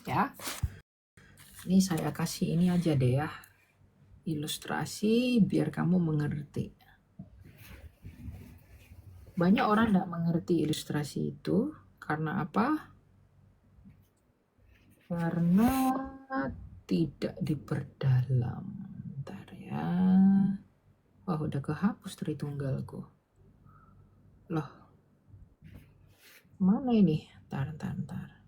ya. Ini saya kasih ini aja deh ya, ilustrasi biar kamu mengerti. Banyak orang tidak mengerti ilustrasi itu karena apa? Karena tidak diperdalam. Bentar ya. Wah, udah kehapus Tritunggalku. Loh, mana ini? Ntar.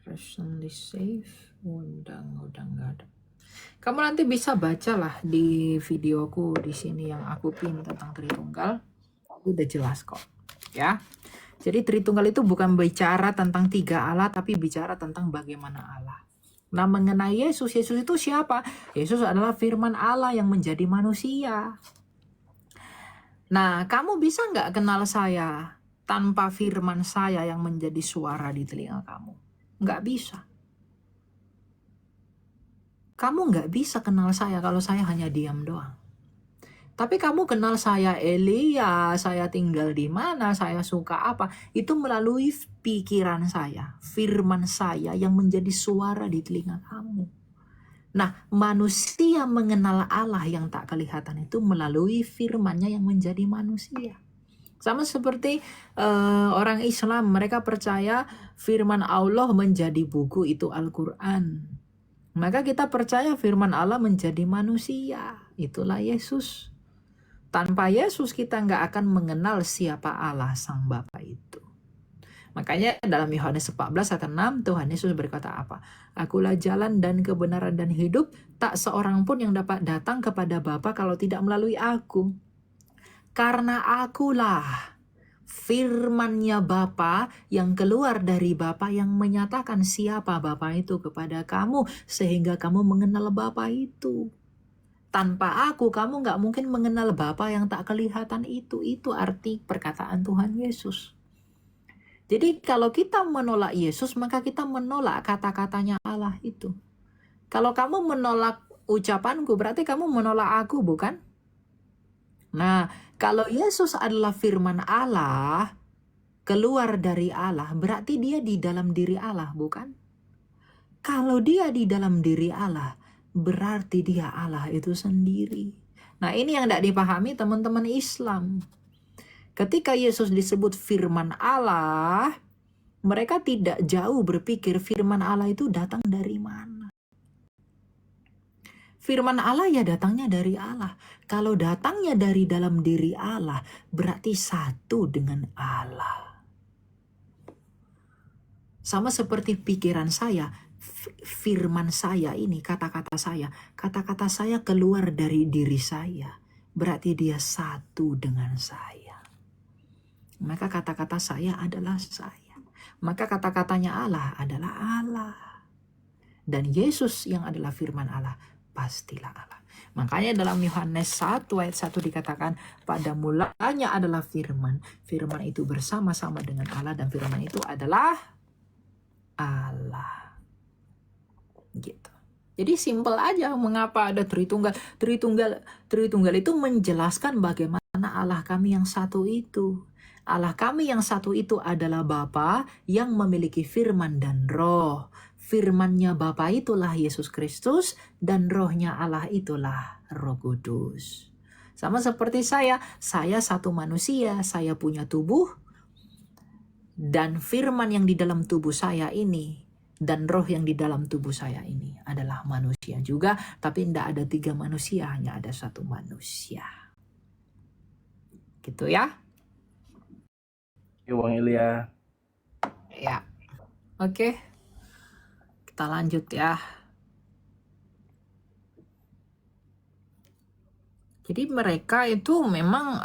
Recently save. Udah nggak ada. Kamu nanti bisa bacalah di videoku di sini yang aku pin tentang Tritunggal. Udah jelas kok, ya. Jadi Tritunggal itu bukan bicara tentang tiga Allah, tapi bicara tentang bagaimana Allah. Nah, mengenai Yesus itu siapa? Yesus adalah firman Allah yang menjadi manusia. Nah, kamu bisa nggak kenal saya tanpa firman saya yang menjadi suara di telinga kamu? Nggak bisa. Kamu nggak bisa kenal saya kalau saya hanya diam doang. Tapi kamu kenal saya Elia, saya tinggal di mana, saya suka apa. Itu melalui pikiran saya, firman saya yang menjadi suara di telinga kamu. Nah, manusia mengenal Allah yang tak kelihatan itu melalui firman-Nya yang menjadi manusia. Sama seperti orang Islam, mereka percaya firman Allah menjadi buku itu Al-Quran. Maka kita percaya firman Allah menjadi manusia, itulah Yesus. Tanpa Yesus kita nggak akan mengenal siapa Allah Sang Bapa itu. Makanya dalam Yohanes 14 ayat 6 Tuhan Yesus berkata apa? Akulah jalan dan kebenaran dan hidup, tak seorang pun yang dapat datang kepada Bapa kalau tidak melalui aku. Karena akulah firman-Nya Bapa yang keluar dari Bapa yang menyatakan siapa Bapa itu kepada kamu sehingga kamu mengenal Bapa itu. Tanpa aku, kamu nggak mungkin mengenal Bapa yang tak kelihatan itu. Itu arti perkataan Tuhan Yesus. Jadi kalau kita menolak Yesus, maka kita menolak kata-katanya Allah itu. Kalau kamu menolak ucapanku, berarti kamu menolak aku, bukan? Nah, kalau Yesus adalah firman Allah, keluar dari Allah, berarti dia di dalam diri Allah, bukan? Kalau dia di dalam diri Allah, berarti dia Allah itu sendiri. Nah, ini yang tidak dipahami teman-teman Islam. Ketika Yesus disebut firman Allah, mereka tidak jauh berpikir firman Allah itu datang dari mana. Firman Allah ya datangnya dari Allah. Kalau datangnya dari dalam diri Allah, berarti satu dengan Allah. Sama seperti pikiran saya, firman saya ini, kata-kata saya keluar dari diri saya. Berarti dia satu dengan saya. Maka kata-kata saya adalah saya. Maka kata-katanya Allah adalah Allah. Dan Yesus yang adalah firman Allah, pastilah Allah. Makanya dalam Yohanes 1 ayat 1 dikatakan, pada mulanya adalah firman. Firman itu bersama-sama dengan Allah dan firman itu adalah Allah. Gitu. Jadi simpel aja mengapa ada Tritunggal. Tritunggal itu menjelaskan bagaimana Allah kami yang satu itu. Allah kami yang satu itu adalah Bapa yang memiliki firman dan roh. Firman-Nya Bapa itulah Yesus Kristus dan rohnya Allah itulah Roh Kudus. Sama seperti saya satu manusia, saya punya tubuh dan firman yang di dalam tubuh saya ini dan roh yang di dalam tubuh saya ini adalah manusia juga, tapi tidak ada tiga manusia, hanya ada satu manusia. Gitu ya. Ya Bang Ilya. Ya. Oke. Kita lanjut ya. Jadi mereka itu memang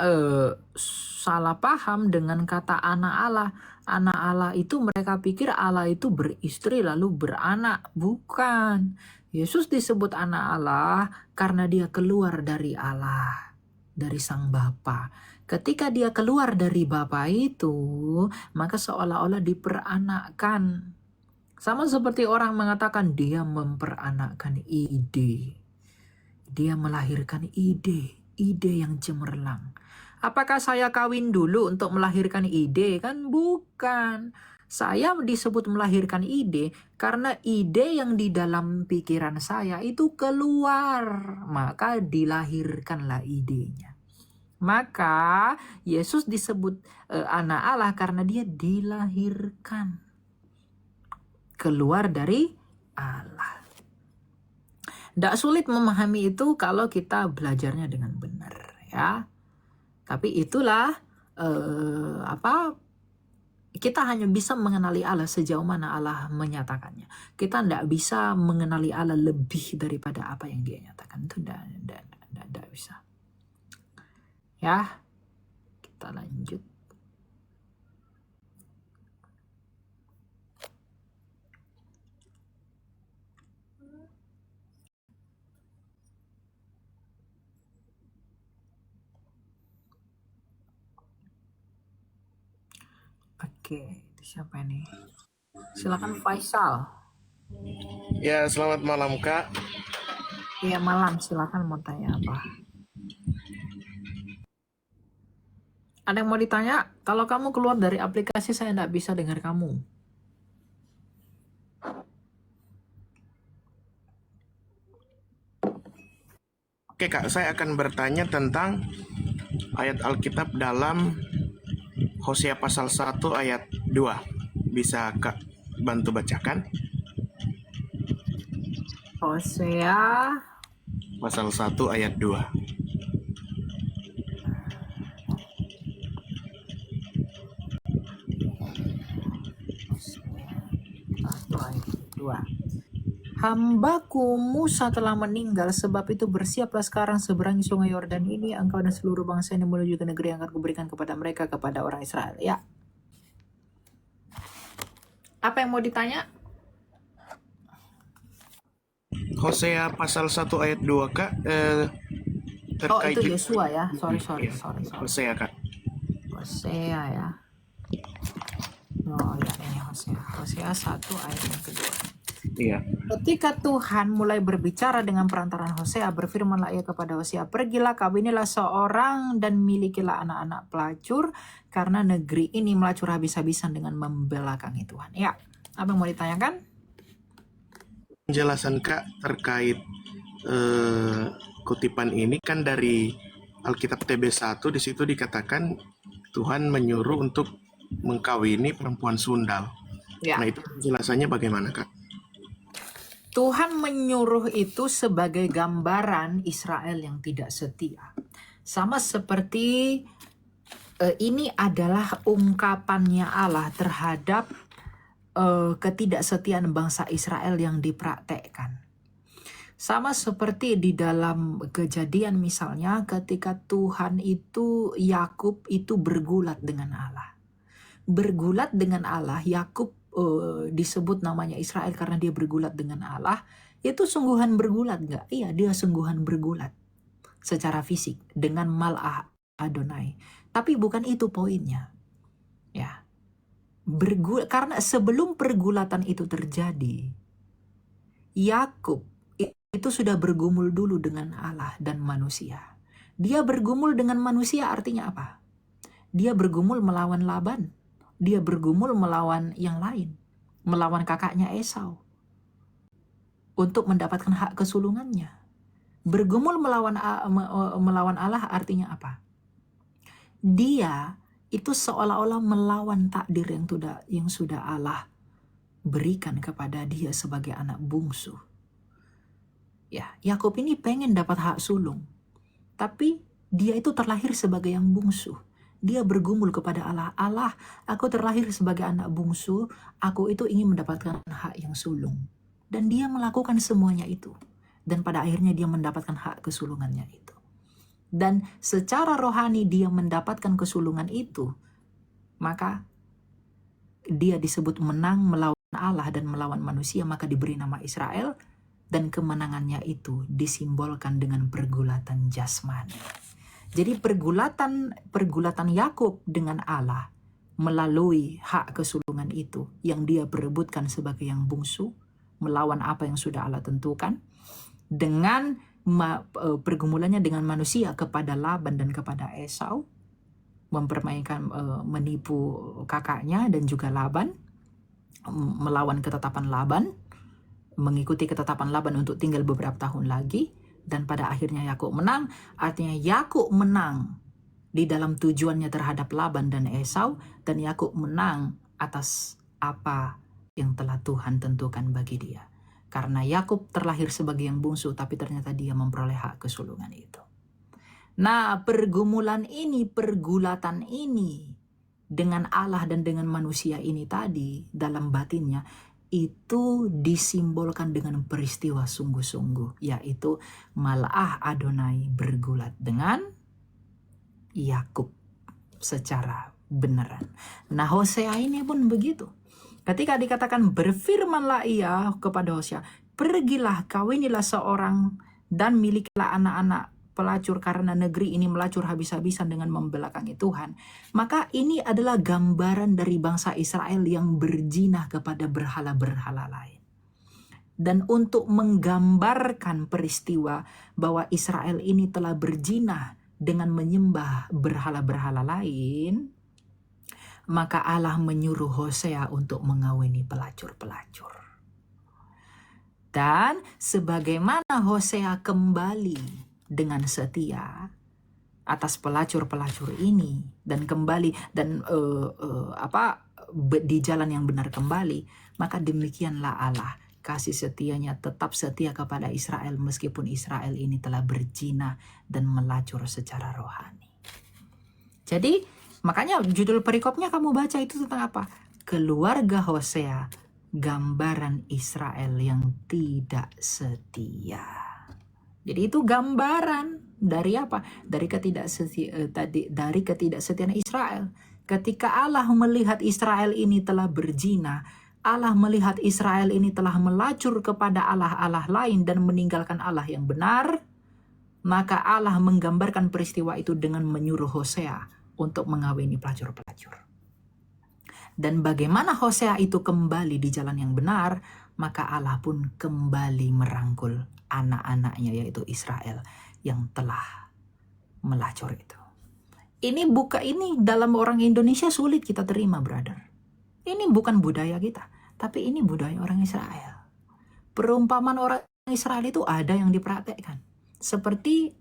salah paham dengan kata anak Allah. Anak Allah itu mereka pikir Allah itu beristri lalu beranak. Bukan. Yesus disebut anak Allah karena dia keluar dari Allah, dari Sang Bapa. Ketika dia keluar dari Bapa itu, maka seolah-olah diperanakkan. Sama seperti orang mengatakan dia memperanakkan ide. Dia melahirkan ide yang cemerlang. Apakah saya kawin dulu untuk melahirkan ide? Kan bukan. Saya disebut melahirkan ide karena ide yang di dalam pikiran saya itu keluar, maka dilahirkanlah idenya. Maka Yesus disebut anak Allah karena dia dilahirkan keluar dari Allah. Tidak sulit memahami itu kalau kita belajarnya dengan benar, ya. Tapi itulah kita hanya bisa mengenali Allah sejauh mana Allah menyatakannya. Kita tidak bisa mengenali Allah lebih daripada apa yang Dia nyatakan. Itu tidak bisa. Ya, kita lanjut. Oke, siapa ini? Silakan Faisal. Ya, selamat malam Kak. Iya malam, silakan mau tanya apa? Ada yang mau ditanya? Kalau kamu keluar dari aplikasi saya tidak bisa dengar kamu. Oke Kak, saya akan bertanya tentang ayat Alkitab dalam Hosea pasal 1 ayat 2. Bisa Kak bantu bacakan? Hosea Pasal 1 ayat 2. ayat 2. Hambaku Musa telah meninggal, sebab itu bersiaplah sekarang seberangi sungai Yordan ini, engkau dan seluruh bangsa ini menuju ke negeri yang akan kuberikan kepada mereka, kepada orang Israel. Ya. Apa yang mau ditanya? Hosea pasal 1 ayat 2 Kak, Oh, terkait itu Yosua ya. Sorry. Hosea Kak. Hosea ya. Oh ya, ini Hosea. Hosea 1 ayat yang kedua. Iya. Ketika Tuhan mulai berbicara dengan perantaran Hosea, berfirmanlah ia kepada Hosea, pergilah, kawinilah seorang dan milikilah anak-anak pelacur, karena negeri ini melacur habis-habisan dengan membelakangi Tuhan. Ya, apa yang mau ditanyakan? Penjelasan Kak terkait kutipan ini kan dari Alkitab TB1, di situ dikatakan Tuhan menyuruh untuk mengkawini perempuan sundal. Ya. Nah, itu penjelasannya bagaimana Kak? Tuhan menyuruh itu sebagai gambaran Israel yang tidak setia. Sama seperti ini adalah ungkapannya Allah terhadap ketidaksetiaan bangsa Israel yang dipraktekkan. Sama seperti di dalam Kejadian misalnya, ketika Tuhan itu, Yakub itu bergulat dengan Allah. Bergulat dengan Allah, Yakub disebut namanya Israel karena dia bergulat dengan Allah. Itu sungguhan bergulat nggak? Iya, dia sungguhan bergulat secara fisik dengan Mal'ah Adonai. Tapi bukan itu poinnya. Ya. Karena sebelum pergulatan itu terjadi, Yakub itu sudah bergumul dulu dengan Allah dan manusia. Dia bergumul dengan manusia artinya apa? Dia bergumul melawan Laban. Dia bergumul melawan yang lain, melawan kakaknya Esau, untuk mendapatkan hak kesulungannya. Bergumul melawan Allah artinya apa? Dia itu seolah-olah melawan takdir yang sudah Allah berikan kepada dia sebagai anak bungsu. Ya, Yakub ini pengen dapat hak sulung, tapi dia itu terlahir sebagai yang bungsu. Dia bergumul kepada Allah, Allah, aku terlahir sebagai anak bungsu, aku itu ingin mendapatkan hak yang sulung. Dan dia melakukan semuanya itu. Dan pada akhirnya dia mendapatkan hak kesulungannya itu. Dan secara rohani dia mendapatkan kesulungan itu, maka dia disebut menang melawan Allah dan melawan manusia, maka diberi nama Israel. Dan kemenangannya itu disimbolkan dengan pergulatan jasmani. Jadi pergulatan Yakub dengan Allah melalui hak kesulungan itu yang dia perebutkan sebagai yang bungsu, melawan apa yang sudah Allah tentukan, dengan pergumulannya dengan manusia kepada Laban dan kepada Esau, mempermainkan, menipu kakaknya dan juga Laban, melawan ketetapan Laban, mengikuti ketetapan Laban untuk tinggal beberapa tahun lagi, dan pada akhirnya Yakub menang. Artinya Yakub menang di dalam tujuannya terhadap Laban dan Esau, dan Yakub menang atas apa yang telah Tuhan tentukan bagi dia. Karena Yakub terlahir sebagai yang bungsu, tapi ternyata dia memperoleh hak kesulungan itu. Nah, pergulatan ini dengan Allah dan dengan manusia ini tadi dalam batinnya itu disimbolkan dengan peristiwa sungguh-sungguh, yaitu Malaah Adonai bergulat dengan Yakub secara beneran. Nah, Hosea ini pun begitu. Ketika dikatakan berfirmanlah ia kepada Hosea, pergilah kawinilah seorang dan milikilah anak-anak pelacur karena negeri ini melacur habis-habisan dengan membelakangi Tuhan. Maka ini adalah gambaran dari bangsa Israel yang berzinah kepada berhala-berhala lain. Dan untuk menggambarkan peristiwa bahwa Israel ini telah berzinah dengan menyembah berhala-berhala lain, maka Allah menyuruh Hosea untuk mengawini pelacur-pelacur. Dan sebagaimana Hosea kembali dengan setia atas pelacur-pelacur ini dan kembali dan di jalan yang benar kembali, maka demikianlah Allah kasih setianya tetap setia kepada Israel meskipun Israel ini telah berzina dan melacur secara rohani. Jadi makanya judul perikopnya kamu baca itu tentang apa? Keluarga Hosea, gambaran Israel yang tidak setia. Jadi itu gambaran dari apa? Dari ketidaksetiaan Israel. Ketika Allah melihat Israel ini telah berzina, Allah melihat Israel ini telah melacur kepada Allah-Allah lain dan meninggalkan Allah yang benar, maka Allah menggambarkan peristiwa itu dengan menyuruh Hosea untuk mengawini pelacur-pelacur. Dan bagaimana Hosea itu kembali di jalan yang benar, maka Allah pun kembali merangkul anak-anaknya yaitu Israel yang telah melacur itu. Ini dalam orang Indonesia sulit kita terima, brother. Ini bukan budaya kita, tapi ini budaya orang Israel. Perumpamaan orang Israel itu ada yang dipraktekkan. Seperti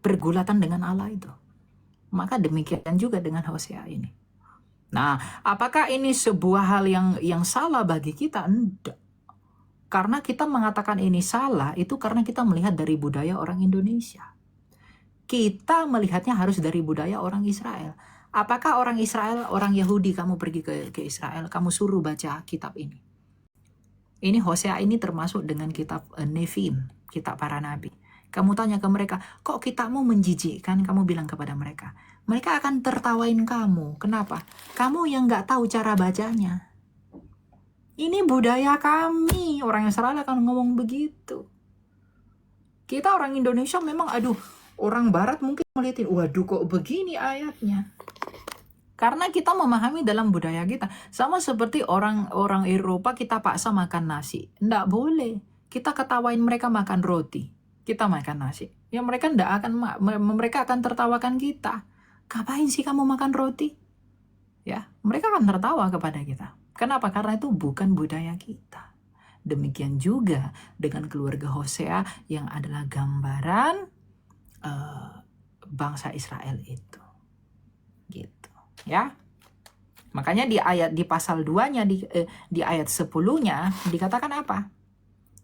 pergulatan dengan Allah itu. Maka demikian juga dengan Hosea ini. Nah, apakah ini sebuah hal yang salah bagi kita? Enggak. Karena kita mengatakan ini salah, itu karena kita melihat dari budaya orang Indonesia. Kita melihatnya harus dari budaya orang Israel. Apakah orang Israel, orang Yahudi, kamu pergi ke Israel, kamu suruh baca kitab ini? Ini Hosea ini termasuk dengan kitab Nevim, kitab para nabi. Kamu tanya ke mereka, kok kitabmu menjijikkan? Kamu bilang kepada mereka. Mereka akan tertawain kamu. Kenapa? Kamu yang gak tahu cara bacanya. Ini budaya kami. Orang Israel akan ngomong begitu. Kita orang Indonesia memang, orang Barat mungkin melihatin, waduh kok begini ayatnya. Karena kita memahami dalam budaya kita. Sama seperti orang Eropa kita paksa makan nasi. Nggak boleh. Kita ketawain mereka makan roti. Kita makan nasi. Ya mereka akan tertawakan kita. Ngapain sih kamu makan roti? Ya, mereka akan tertawa kepada kita. Kenapa? Karena itu bukan budaya kita. Demikian juga dengan keluarga Hosea yang adalah gambaran bangsa Israel itu. Gitu, ya. Makanya di pasal 2-nya di ayat 10-nya dikatakan apa?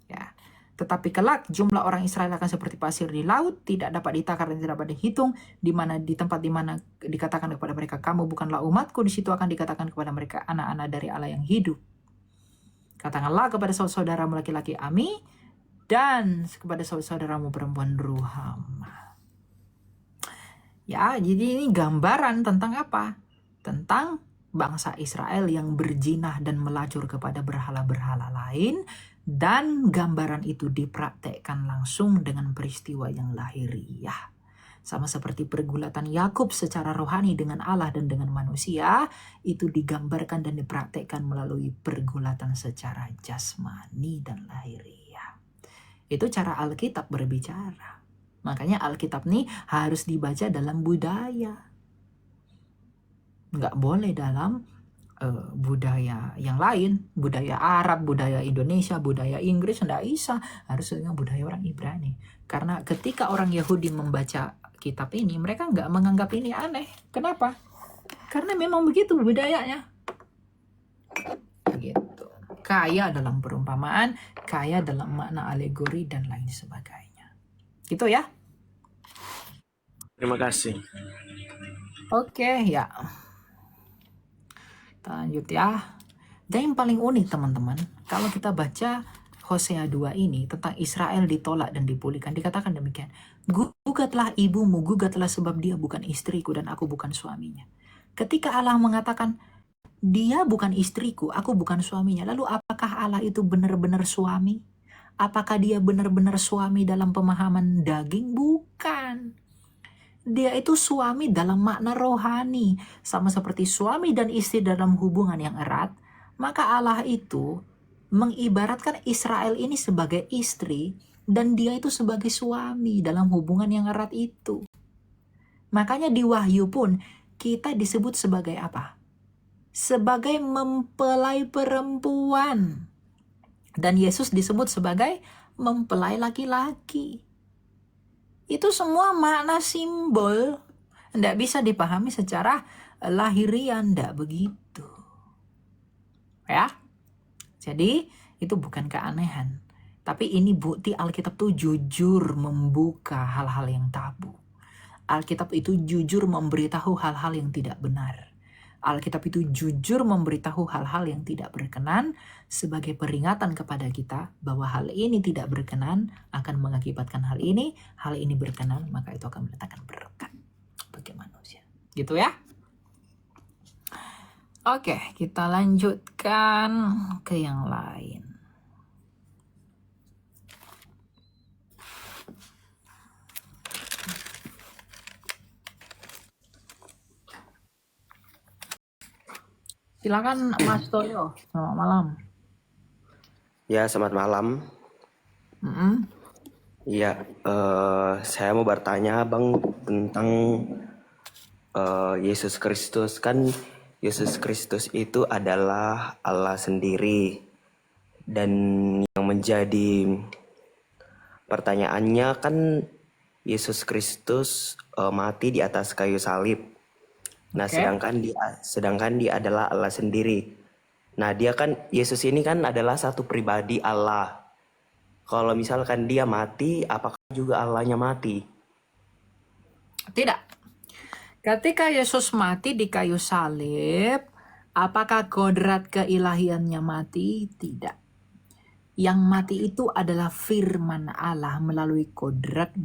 Ya. Tetapi kelak jumlah orang Israel akan seperti pasir di laut, tidak dapat ditakar dan tidak dapat dihitung, di tempat di mana dikatakan kepada mereka, kamu bukanlah umatku, di situ akan dikatakan kepada mereka, anak-anak dari Allah yang hidup. Katakanlah kepada saudaramu laki-laki Ami, dan kepada saudaramu perempuan Ruhama. Ya, jadi ini gambaran tentang apa? Tentang bangsa Israel yang berzinah dan melacur kepada berhala-berhala lain, dan gambaran itu dipraktekkan langsung dengan peristiwa yang lahiriah. Sama seperti pergulatan Yakub secara rohani dengan Allah dan dengan manusia, itu digambarkan dan dipraktekkan melalui pergulatan secara jasmani dan lahiriah. Itu cara Alkitab berbicara. Makanya Alkitab ini harus dibaca dalam budaya. Nggak boleh dalam budaya yang lain, budaya Arab, budaya Indonesia, budaya Inggris, nggak bisa. Harus dengan budaya orang Ibrani. Karena ketika orang Yahudi membaca kitab ini, mereka nggak menganggap ini aneh. Kenapa? Karena memang begitu budayanya. Gitu. Kaya dalam perumpamaan, kaya dalam makna alegori, dan lain sebagainya. Gitu ya. Terima kasih. Oke, ya. Kita lanjut ya. Dan yang paling unik teman-teman, kalau kita baca Hosea 2 ini tentang Israel ditolak dan dipulihkan, dikatakan demikian. Gugatlah ibumu, gugatlah sebab dia bukan istriku dan aku bukan suaminya. Ketika Allah mengatakan, dia bukan istriku, aku bukan suaminya. Lalu apakah Allah itu benar-benar suami? Apakah dia benar-benar suami dalam pemahaman daging? Bukan. Dia itu suami dalam makna rohani. Sama seperti suami dan istri dalam hubungan yang erat. Maka Allah itu mengibaratkan Israel ini sebagai istri. Dan dia itu sebagai suami dalam hubungan yang erat itu. Makanya di Wahyu pun kita disebut sebagai apa? Sebagai mempelai perempuan. Dan Yesus disebut sebagai mempelai laki-laki. Itu semua makna simbol. Tidak bisa dipahami secara lahiriah, tidak begitu. Ya. Jadi itu bukan keanehan. Tapi ini bukti Alkitab itu jujur membuka hal-hal yang tabu. Alkitab itu jujur memberitahu hal-hal yang tidak benar. Alkitab itu jujur memberitahu hal-hal yang tidak berkenan sebagai peringatan kepada kita bahwa hal ini tidak berkenan akan mengakibatkan hal ini berkenan, maka itu akan mendatangkan berkat bagi manusia. Gitu ya. Oke, kita lanjutkan ke yang lain. Silakan Mas Toyo, selamat malam. Ya, selamat malam. Ya, saya mau bertanya Bang tentang Yesus Kristus. Kan Yesus Kristus itu adalah Allah sendiri. Dan yang menjadi pertanyaannya kan Yesus Kristus mati di atas kayu salib. Nah, Oke. sedangkan dia adalah Allah sendiri. Nah, Yesus ini kan adalah satu pribadi Allah. Kalau misalkan dia mati, apakah juga Allahnya mati? Tidak. Ketika Yesus mati di kayu salib, apakah kodrat keilahiannya mati? Tidak. Yang mati itu adalah firman Allah melalui kodrat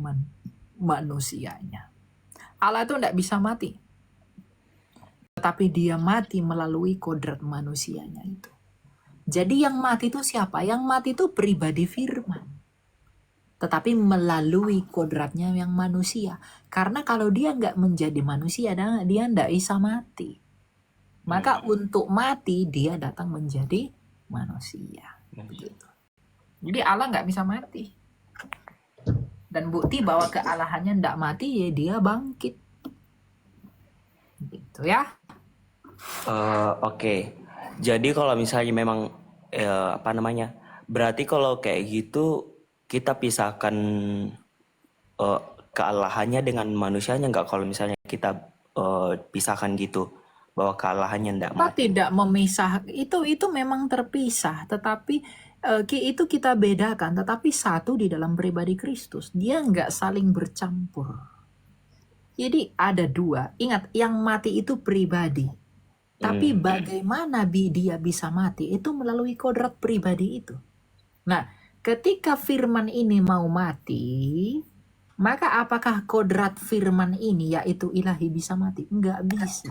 manusianya. Allah itu tidak bisa mati. Tetapi dia mati melalui kodrat manusianya itu. Jadi yang mati itu siapa? Yang mati itu pribadi firman. Tetapi melalui kodratnya yang manusia. Karena kalau dia nggak menjadi manusia, dia nggak bisa mati. Maka untuk mati, dia datang menjadi manusia. Begitu. Jadi Allah nggak bisa mati. Dan bukti bahwa kealahannya nggak mati, ya dia bangkit. Gitu ya. Oke. Jadi kalau misalnya memang berarti kalau kayak gitu kita pisahkan kealahannya dengan manusianya nggak? Kalau misalnya kita pisahkan gitu bahwa kealahannya nggak Kita mati. tidak memisah, itu memang terpisah, tetapi itu kita bedakan, tetapi satu di dalam pribadi Kristus. Dia nggak saling bercampur. Jadi ada dua. Ingat, yang mati itu pribadi. Tapi bagaimana dia bisa mati? Itu melalui kodrat pribadi itu. Nah, ketika firman ini mau mati, maka apakah kodrat firman ini yaitu ilahi bisa mati? Enggak bisa.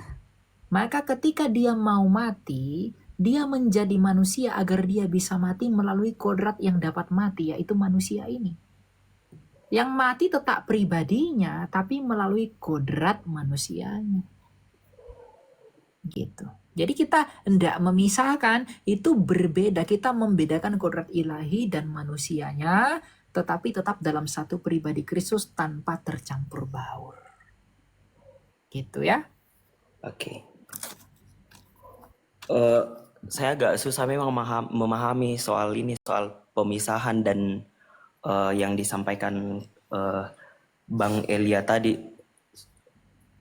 Maka ketika dia mau mati, dia menjadi manusia agar dia bisa mati melalui kodrat yang dapat mati, yaitu manusia ini. Yang mati tetap pribadinya, tapi melalui kodrat manusianya. Gitu. Jadi kita hendak memisahkan, itu berbeda. Kita membedakan kodrat ilahi dan manusianya, tetapi tetap dalam satu pribadi Kristus tanpa tercampur baur. Gitu ya. Oke. Eh, saya agak susah memang memahami soal ini, soal pemisahan dan yang disampaikan Bang Elia tadi.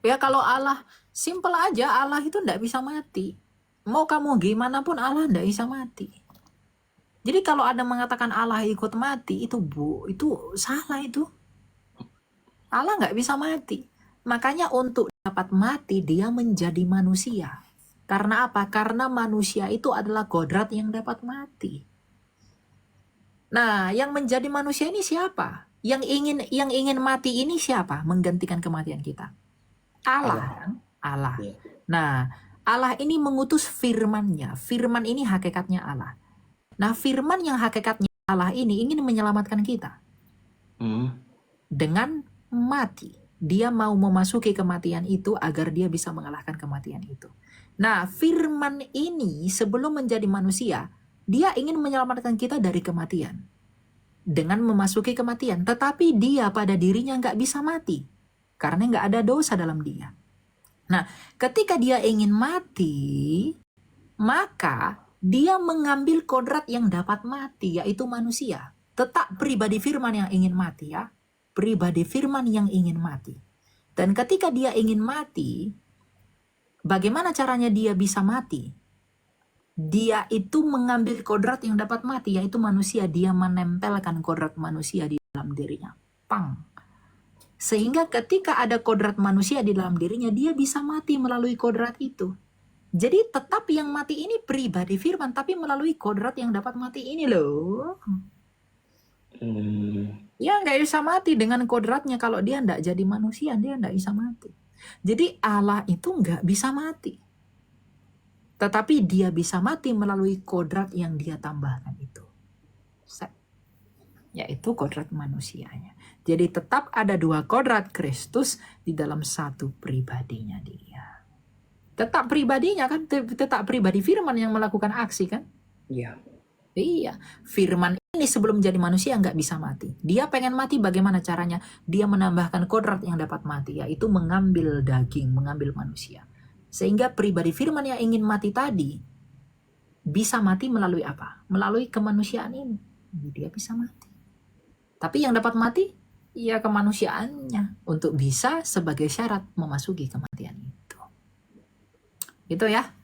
Ya kalau Allah, simple aja, Allah itu ndak bisa mati. Mau kamu gimana pun Allah ndak bisa mati. Jadi kalau ada mengatakan Allah ikut mati, itu salah itu. Allah nggak bisa mati. Makanya untuk dapat mati, dia menjadi manusia. Karena apa? Karena manusia itu adalah kodrat yang dapat mati. Nah, yang menjadi manusia ini siapa? Yang ingin mati ini siapa? Menggantikan kematian kita. Allah kan? Allah. Iya. Nah, Allah ini mengutus firman-Nya. Firman ini hakikatnya Allah. Nah, firman yang hakikatnya Allah ini ingin menyelamatkan kita Hmm. dengan mati. Dia mau memasuki kematian itu agar dia bisa mengalahkan kematian itu. Nah, firman ini sebelum menjadi manusia, dia ingin menyelamatkan kita dari kematian. Dengan memasuki kematian. Tetapi dia pada dirinya nggak bisa mati. Karena nggak ada dosa dalam dia. Nah, ketika dia ingin mati, maka dia mengambil kodrat yang dapat mati, yaitu manusia. Tetap pribadi firman yang ingin mati ya. Pribadi firman yang ingin mati. Dan ketika dia ingin mati, bagaimana caranya dia bisa mati? Dia itu mengambil kodrat yang dapat mati, yaitu manusia. Dia menempelkan kodrat manusia di dalam dirinya. Pang. Sehingga ketika ada kodrat manusia di dalam dirinya, dia bisa mati melalui kodrat itu. Jadi tetap yang mati ini pribadi firman, tapi melalui kodrat yang dapat mati ini loh. Hmm. Ya nggak bisa mati dengan kodratnya. Kalau dia nggak jadi manusia, dia nggak bisa mati. Jadi Allah itu nggak bisa mati. Tetapi dia bisa mati melalui kodrat yang dia tambahkan itu. Yaitu kodrat manusianya. Jadi tetap ada dua kodrat Kristus di dalam satu pribadinya dia. Tetap pribadinya kan, tetap pribadi firman yang melakukan aksi kan. Iya. Iya, firman ini sebelum jadi manusia nggak bisa mati. Dia pengen mati, bagaimana caranya? Dia menambahkan kodrat yang dapat mati, yaitu mengambil daging, mengambil manusia. Sehingga pribadi firman yang ingin mati tadi, bisa mati melalui apa? Melalui kemanusiaan ini. Dia bisa mati. Tapi yang dapat mati, ya kemanusiaannya. Untuk bisa sebagai syarat memasuki kematian itu. Gitu ya.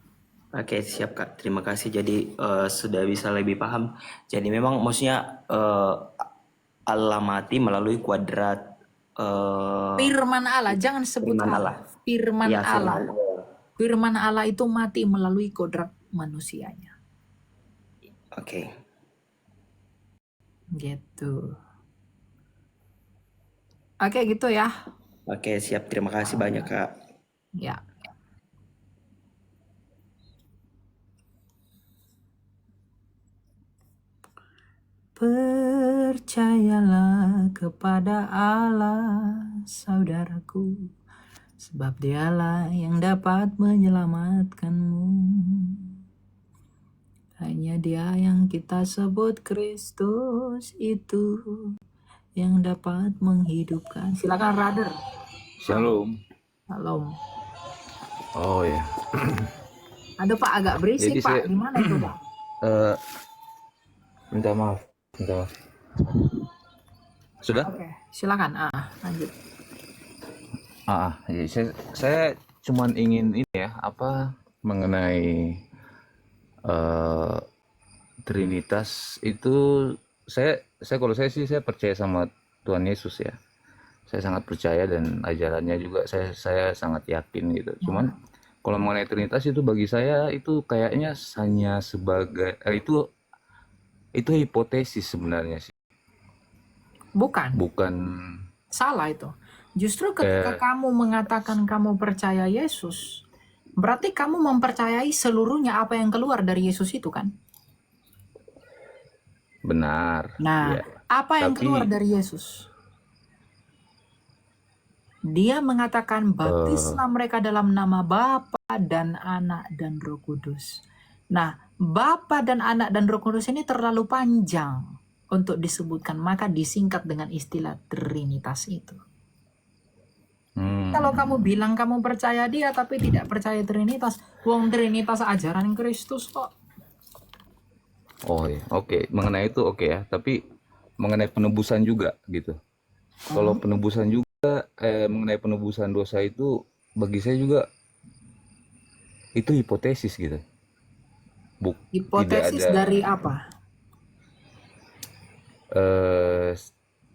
Oke, siap Kak. Terima kasih. Jadi sudah bisa lebih paham. Jadi memang maksudnya Allah mati melalui kuadrat Firman Allah, jangan sebut firman Allah. Allah. Firman Ya, firman Allah. Allah. Firman Allah itu mati melalui kodrat manusianya. Oke. Gitu. Oke, gitu ya. Oke, siap. Terima kasih banyak Kak. Ya. Percayalah kepada Allah, saudaraku, sebab dialah yang dapat menyelamatkanmu. Hanya dia yang kita sebut Kristus itu yang dapat menghidupkan. Silakan brother. Shalom. Shalom. Oh ya. Aduh Pak, agak berisik Jadi Pak. Di mana itu Pak? Minta maaf. Sudah? Oke, silakan. Lanjut. Jadi saya cuman ingin ini ya, mengenai Trinitas itu saya kalau saya sih saya percaya sama Tuhan Yesus ya. Saya sangat percaya dan ajarannya juga saya sangat yakin gitu. Cuman kalau mengenai Trinitas itu bagi saya itu kayaknya hanya sebagai itu hipotesis sebenarnya sih. Bukan. Salah itu. Justru ketika kamu mengatakan kamu percaya Yesus, berarti kamu mempercayai seluruhnya apa yang keluar dari Yesus itu kan? Benar. Nah, ya. apa yang keluar dari Yesus? Dia mengatakan baptislah mereka dalam nama Bapa dan Anak dan Roh Kudus. Nah, Bapa dan Anak dan Roh Kudus ini terlalu panjang untuk disebutkan, maka disingkat dengan istilah Trinitas itu. Kalau kamu bilang kamu percaya dia tapi tidak percaya Trinitas, wong Trinitas ajaran Kristus kok. Oh iya, oke. Mengenai itu oke ya. Tapi mengenai penebusan juga gitu. Kalau penebusan juga, mengenai penebusan dosa itu bagi saya juga itu hipotesis gitu. Tidak Hipotesis ada dari apa?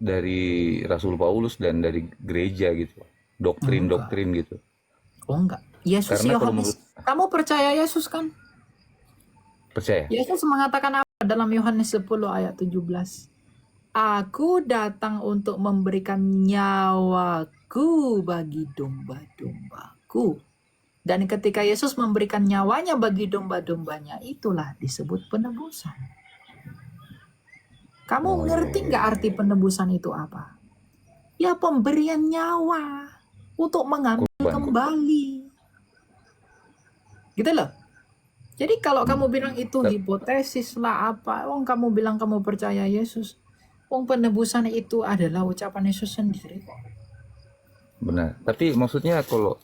dari Rasul Paulus dan dari gereja gitu. Doktrin-doktrin gitu. Oh enggak. Yesus Karena kalau Yohanes, menurut kamu percaya Yesus kan? percaya, Yesus mengatakan apa dalam Yohanes 10 ayat 17? Aku datang untuk memberikan nyawaku bagi domba-dombaku. Dan ketika Yesus memberikan nyawanya bagi domba-dombanya, itulah disebut penebusan. Kamu ngerti nggak arti penebusan itu apa? Ya pemberian nyawa untuk mengambil kurban. kembali. Gitu loh. Jadi kalau kamu bilang itu hipotesis lah apa, kamu bilang kamu percaya Yesus, penebusan itu adalah ucapan Yesus sendiri kok. Benar. Tapi maksudnya kalau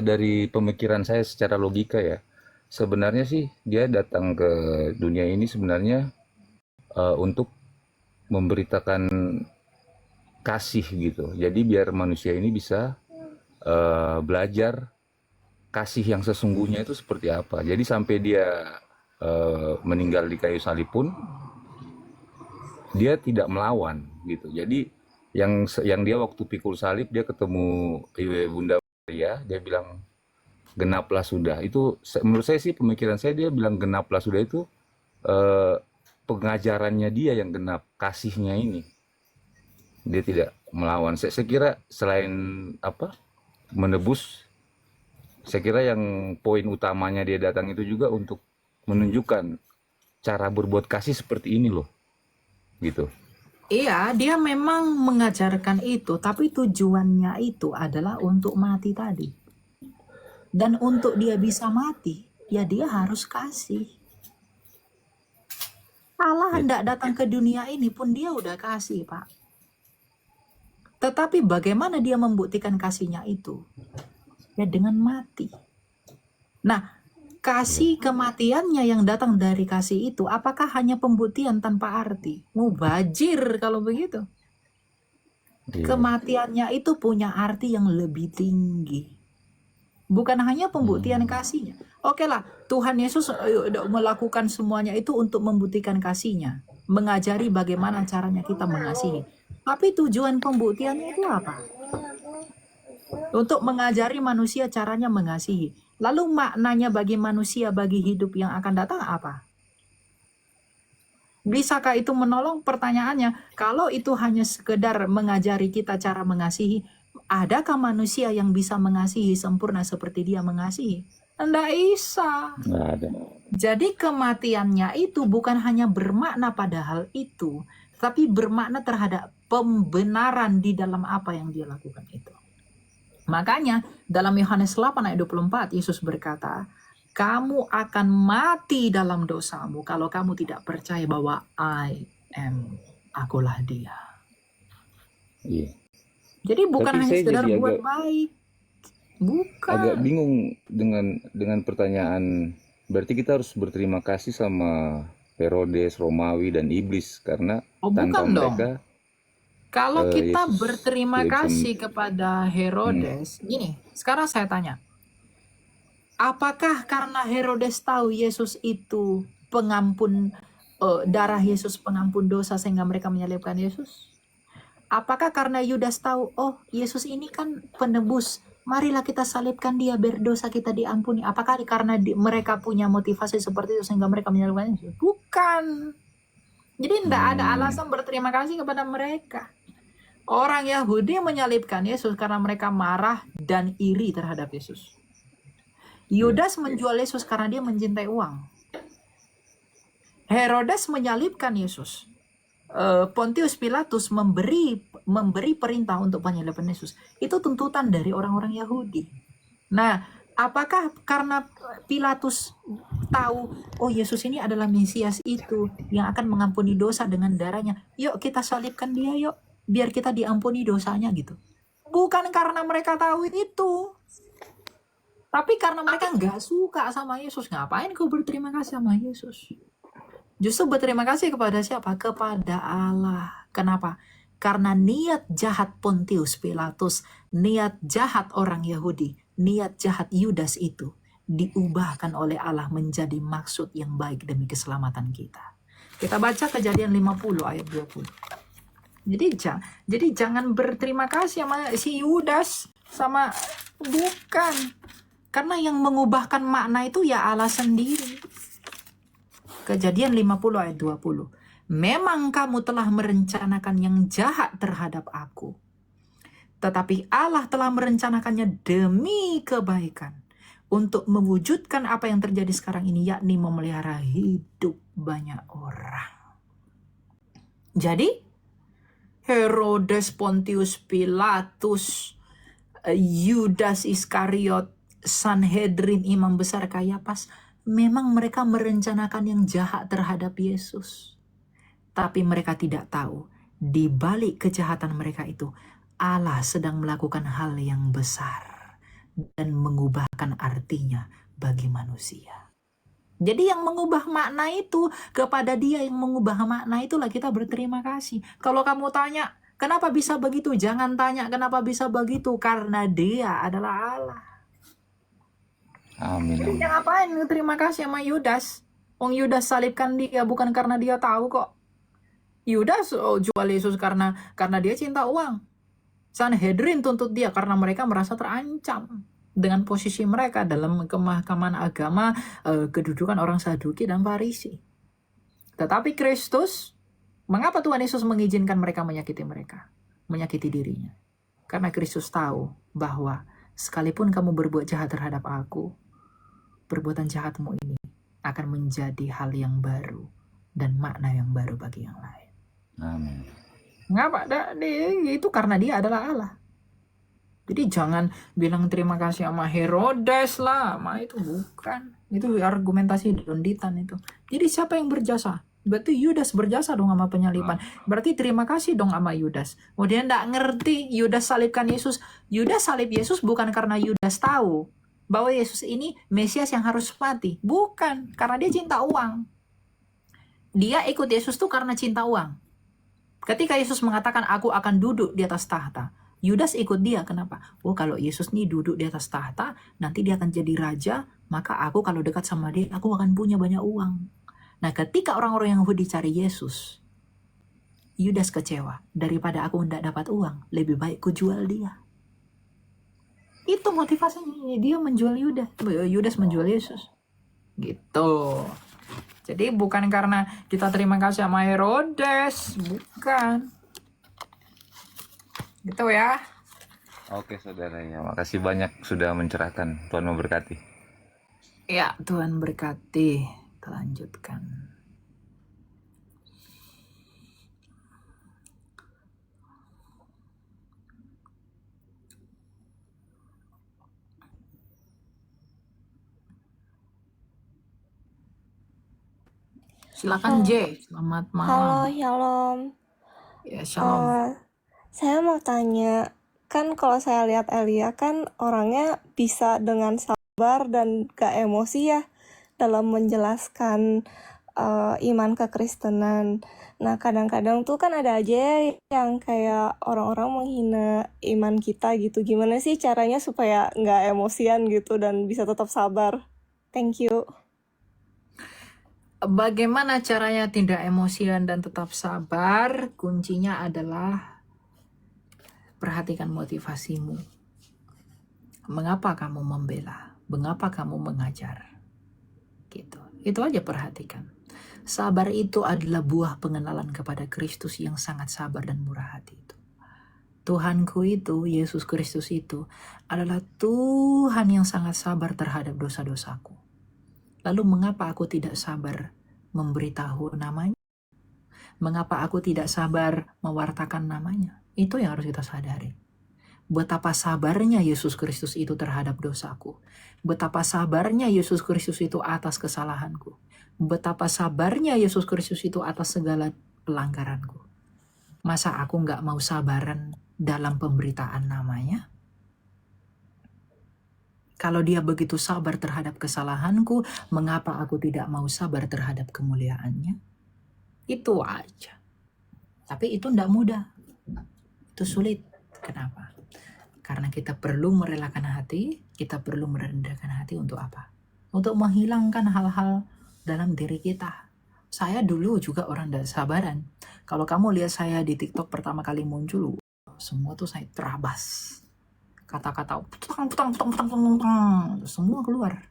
dari pemikiran saya secara logika ya, sebenarnya sih dia datang ke dunia ini sebenarnya untuk memberitakan kasih gitu. Jadi biar manusia ini bisa belajar kasih yang sesungguhnya itu seperti apa. Jadi sampai dia meninggal di kayu salib pun dia tidak melawan gitu. Jadi yang dia waktu pikul salib dia ketemu Bunda Maria, dia bilang genaplah sudah. Itu menurut saya sih pemikiran saya, dia bilang genaplah sudah itu pengajarannya dia yang genap, kasihnya ini. Dia tidak melawan. Saya kira selain menebus, saya kira yang poin utamanya dia datang itu juga untuk menunjukkan cara berbuat kasih seperti ini loh. Gitu. Iya, dia memang mengajarkan itu, tapi tujuannya itu adalah untuk mati tadi. Dan untuk dia bisa mati, ya dia harus kasih. Allah hendak datang ke dunia ini pun dia udah kasih, Pak. Tetapi bagaimana dia membuktikan kasihnya itu? Ya dengan mati. Nah, kasih kematiannya yang datang dari kasih itu, apakah hanya pembuktian tanpa arti? Mubajir kalau begitu. Kematiannya itu punya arti yang lebih tinggi. Bukan hanya pembuktian kasihnya. Oke lah, Tuhan Yesus melakukan semuanya itu untuk membuktikan kasihnya. Mengajari bagaimana caranya kita mengasihi. Tapi tujuan pembuktiannya itu apa? Untuk mengajari manusia caranya mengasihi. Lalu maknanya bagi manusia, bagi hidup yang akan datang apa? Bisakah itu menolong? Pertanyaannya, kalau itu hanya sekedar mengajari kita cara mengasihi, adakah manusia yang bisa mengasihi sempurna seperti dia mengasihi? Tidak bisa. Nggak ada. Jadi kematiannya itu bukan hanya bermakna pada hal itu, tapi bermakna terhadap pembenaran di dalam apa yang dia lakukan itu. Makanya dalam Yohanes 8 ayat 24 Yesus berkata, kamu akan mati dalam dosamu kalau kamu tidak percaya bahwa akulah dia. Iya. Jadi bukan Tapi hanya saya sekedar jadi buat baik. Bukan. agak bingung dengan pertanyaan. Berarti kita harus berterima kasih sama Herodes, Romawi, dan iblis karena tanpa Bukan dong. mereka Kalau kita Yesus berterima tidak bisa kasih kepada Herodes, gini, sekarang saya tanya, apakah karena Herodes tahu Yesus itu pengampun darah Yesus pengampun dosa sehingga mereka menyalibkan Yesus? Apakah karena Yudas tahu, oh Yesus ini kan penebus, marilah kita salibkan dia biar dosa kita diampuni? Apakah karena mereka punya motivasi seperti itu sehingga mereka menyalibkan Yesus? Bukan. Jadi tidak ada alasan berterima kasih kepada mereka. Orang Yahudi menyalibkan Yesus karena mereka marah dan iri terhadap Yesus. Yudas menjual Yesus karena dia mencintai uang. Herodes menyalibkan Yesus. Pontius Pilatus memberi perintah untuk penyaliban Yesus. Itu tuntutan dari orang-orang Yahudi. Nah, apakah karena Pilatus tahu, oh Yesus ini adalah Mesias itu yang akan mengampuni dosa dengan darahnya, yuk kita salibkan dia yuk, biar kita diampuni dosanya gitu? Bukan karena mereka tahu itu. Tapi karena mereka nggak suka sama Yesus. Ngapain kau berterima kasih sama Yesus? Justru berterima kasih kepada siapa? Kepada Allah. Kenapa? Karena niat jahat Pontius Pilatus, niat jahat orang Yahudi, niat jahat Yudas itu diubahkan oleh Allah menjadi maksud yang baik demi keselamatan kita. Kita baca Kejadian 50 ayat 20. Jadi jangan berterima kasih sama si Yudas, sama bukan. Karena yang mengubahkan makna itu ya Allah sendiri. Kejadian 50 ayat 20. Memang kamu telah merencanakan yang jahat terhadap aku. Tetapi Allah telah merencanakannya demi kebaikan. Untuk mewujudkan apa yang terjadi sekarang ini, yakni memelihara hidup banyak orang. Jadi, Herodes, Pontius Pilatus, Yudas Iskariot, Sanhedrin, imam besar Kayapas, memang mereka merencanakan yang jahat terhadap Yesus. Tapi mereka tidak tahu, di balik kejahatan mereka itu, Allah sedang melakukan hal yang besar dan mengubahkan artinya bagi manusia. Jadi yang mengubah makna itu, kepada dia yang mengubah makna itulah kita berterima kasih. Kalau kamu tanya, kenapa bisa begitu? Jangan tanya kenapa bisa begitu, karena dia adalah Allah. Amin. Jadi ngapain terima kasih sama Yudas? Wong Yudas salibkan dia bukan karena dia tahu kok. Yudas jual Yesus karena dia cinta uang. Sanhedrin tuntut dia karena mereka merasa terancam dengan posisi mereka dalam kemahkaman agama, kedudukan orang Saduki dan Farisi. Tetapi Kristus, mengapa Tuhan Yesus mengizinkan mereka, menyakiti dirinya? Karena Kristus tahu bahwa sekalipun kamu berbuat jahat terhadap aku, perbuatan jahatmu ini akan menjadi hal yang baru dan makna yang baru bagi yang lain. Amin. Ngapa? Itu karena dia adalah Allah. Jadi jangan bilang terima kasih sama Herodes lah, itu bukan. Itu argumentasi donditan itu. Jadi siapa yang berjasa? Berarti Yudas berjasa dong sama penyaliban. Berarti terima kasih dong sama Yudas. Kemudian nggak ngerti Yudas salibkan Yesus. Yudas salib Yesus bukan karena Yudas tahu bahwa Yesus ini Mesias yang harus mati. Bukan, karena dia cinta uang. Dia ikut Yesus tuh karena cinta uang. Ketika Yesus mengatakan aku akan duduk di atas tahta, Yudas ikut dia. Kenapa? Oh, kalau Yesus nih duduk di atas tahta, nanti dia akan jadi raja, maka aku kalau dekat sama dia, aku akan punya banyak uang. Nah, ketika orang-orang Yahudi cari Yesus, Yudas kecewa. Daripada aku tidak dapat uang, lebih baik ku jual dia. Itu motivasinya. Dia menjual Yudas menjual Yesus. Gitu. Jadi bukan karena kita terima kasih sama Herodes, bukan. Gitu ya. Oke saudara ya, makasih banyak sudah mencerahkan. Tuhan memberkati. Ya, Tuhan berkati. Kita lanjutkan. Silakan J. Selamat Halo, malam. shalom. Ya, shalom. Saya mau tanya, kan kalau saya lihat Elia kan orangnya bisa dengan sabar dan gak emosi ya dalam menjelaskan iman kekristenan. Nah, kadang-kadang tuh kan ada aja yang kayak orang-orang menghina iman kita gitu. Gimana sih caranya supaya gak emosian gitu dan bisa tetap sabar? Thank you. Bagaimana caranya tidak emosian dan tetap sabar? Kuncinya adalah perhatikan motivasimu. Mengapa kamu membela? Mengapa kamu mengajar? Gitu. Itu aja perhatikan. Sabar itu adalah buah pengenalan kepada Kristus yang sangat sabar dan murah hati itu. Tuhanku itu, Yesus Kristus itu adalah Tuhan yang sangat sabar terhadap dosa-dosaku. Lalu mengapa aku tidak sabar memberitahu namanya? Mengapa aku tidak sabar mewartakan namanya? Itu yang harus kita sadari. Betapa sabarnya Yesus Kristus itu terhadap dosaku. Betapa sabarnya Yesus Kristus itu atas kesalahanku. Betapa sabarnya Yesus Kristus itu atas segala pelanggaranku. Masa aku nggak mau sabaran dalam pemberitaan namanya? Kalau dia begitu sabar terhadap kesalahanku, mengapa aku tidak mau sabar terhadap kemuliaannya? Itu aja. Tapi itu tidak mudah. Itu sulit. Kenapa? Karena kita perlu merelakan hati, kita perlu merendahkan hati untuk apa? Untuk menghilangkan hal-hal dalam diri kita. Saya dulu juga orang tidak sabaran. Kalau kamu lihat saya di TikTok pertama kali muncul, semua tuh saya terabas. Kata-kata semua keluar.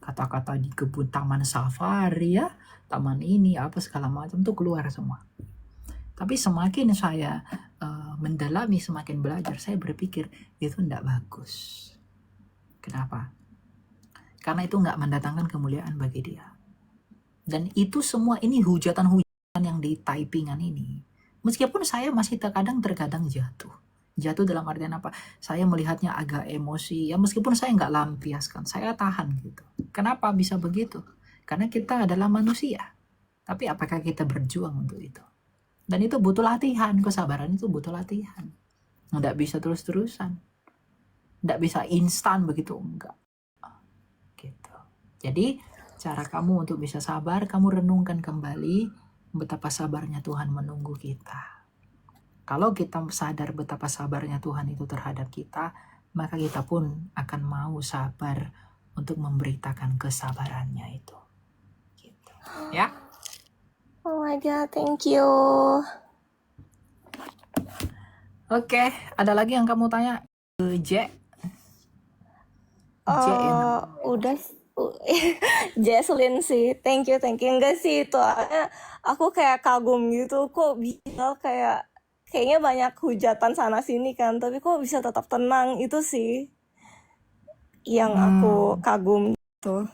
Kata-kata di kebun taman safari ya, taman ini apa segala macam tuh keluar semua. Tapi semakin saya mendalami, semakin belajar, saya berpikir itu tidak bagus. Kenapa? Karena itu nggak mendatangkan kemuliaan bagi dia. Dan itu semua ini hujatan-hujatan yang di typingan ini. Meskipun saya masih terkadang jatuh. Jatuh dalam artian apa? Saya melihatnya agak emosi. Ya meskipun saya nggak lampiaskan, saya tahan gitu. Kenapa bisa begitu? Karena kita adalah manusia. Tapi apakah kita berjuang untuk itu? Dan itu butuh latihan. Kesabaran itu butuh latihan. Nggak bisa terus-terusan. Nggak bisa instan begitu. Enggak. Gitu. Jadi cara kamu untuk bisa sabar, kamu renungkan kembali betapa sabarnya Tuhan menunggu kita. Kalau kita sadar betapa sabarnya Tuhan itu terhadap kita, maka kita pun akan mau sabar untuk memberitakan kesabarannya itu. Gitu. Ya. Oh my God, thank you. Oke, ada lagi yang kamu tanya? J? Udah Jesslyn sih, thank you. Enggak sih, itu aku kayak kagum gitu, kok bisa kayaknya banyak hujatan sana sini kan, tapi kok bisa tetap tenang, itu sih yang aku kagum gitu.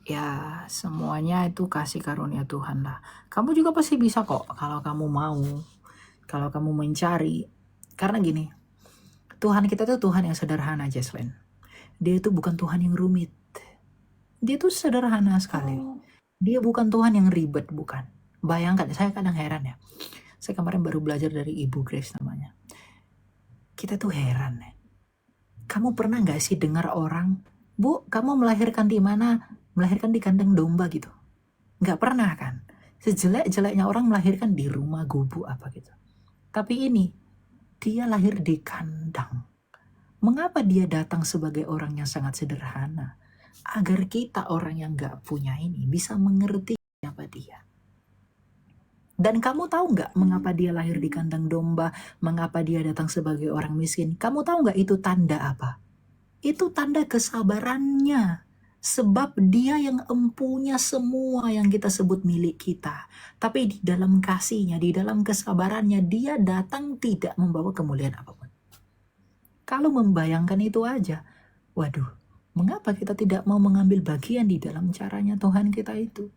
Ya, semuanya itu kasih karunia Tuhan lah. Kamu juga pasti bisa kok kalau kamu mau, kalau kamu mencari. Karena gini, Tuhan kita tuh Tuhan yang sederhana, Jesslyn. Dia itu bukan Tuhan yang rumit. Dia tuh sederhana sekali. Dia bukan Tuhan yang ribet, bukan. Bayangkan, saya kadang heran ya. Saya kemarin baru belajar dari Ibu Grace namanya. Kita tuh heran ya. Kamu pernah gak sih dengar orang, Bu, kamu melahirkan di mana? Melahirkan di kandang domba gitu. Gak pernah kan? Sejelek-jeleknya orang melahirkan di rumah gubuk apa gitu. Tapi ini, dia lahir di kandang. Mengapa dia datang sebagai orang yang sangat sederhana? Agar kita orang yang gak punya ini bisa mengerti siapa dia. Dan kamu tahu nggak mengapa dia lahir di kandang domba? Mengapa dia datang sebagai orang miskin? Kamu tahu nggak itu tanda apa? Itu tanda kesabarannya. Sebab dia yang empunya semua yang kita sebut milik kita. Tapi di dalam kasihnya, di dalam kesabarannya, dia datang tidak membawa kemuliaan apapun. Kalau membayangkan itu aja, waduh, mengapa kita tidak mau mengambil bagian di dalam caranya Tuhan kita itu?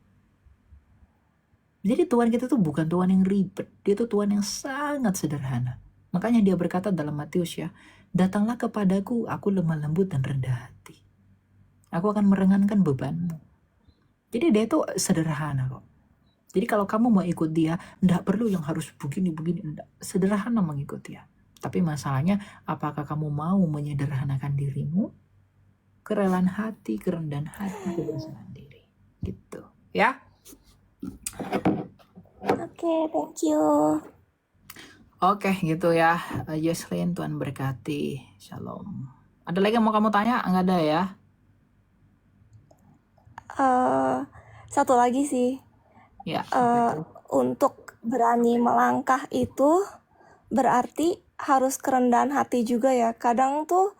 Jadi Tuhan kita tuh bukan Tuhan yang ribet, dia tuh Tuhan yang sangat sederhana. Makanya dia berkata dalam Matius ya, datanglah kepadaku, aku lemah lembut dan rendah hati. Aku akan meringankan bebanmu. Jadi dia tuh sederhana kok. Jadi kalau kamu mau ikut dia, enggak perlu yang harus begini-begini, enggak. Sederhana mengikut dia. Tapi masalahnya, apakah kamu mau menyederhanakan dirimu? Kerelaan hati, kerendahan hati, kebesaran diri. Gitu. Ya. Oke, thank you. Oke, gitu ya. Jesslyn, Tuhan berkati. Shalom. Ada lagi yang mau kamu tanya? Enggak ada ya? Satu lagi sih. Ya, apa itu? Untuk berani melangkah itu berarti harus kerendahan hati juga ya. Kadang tuh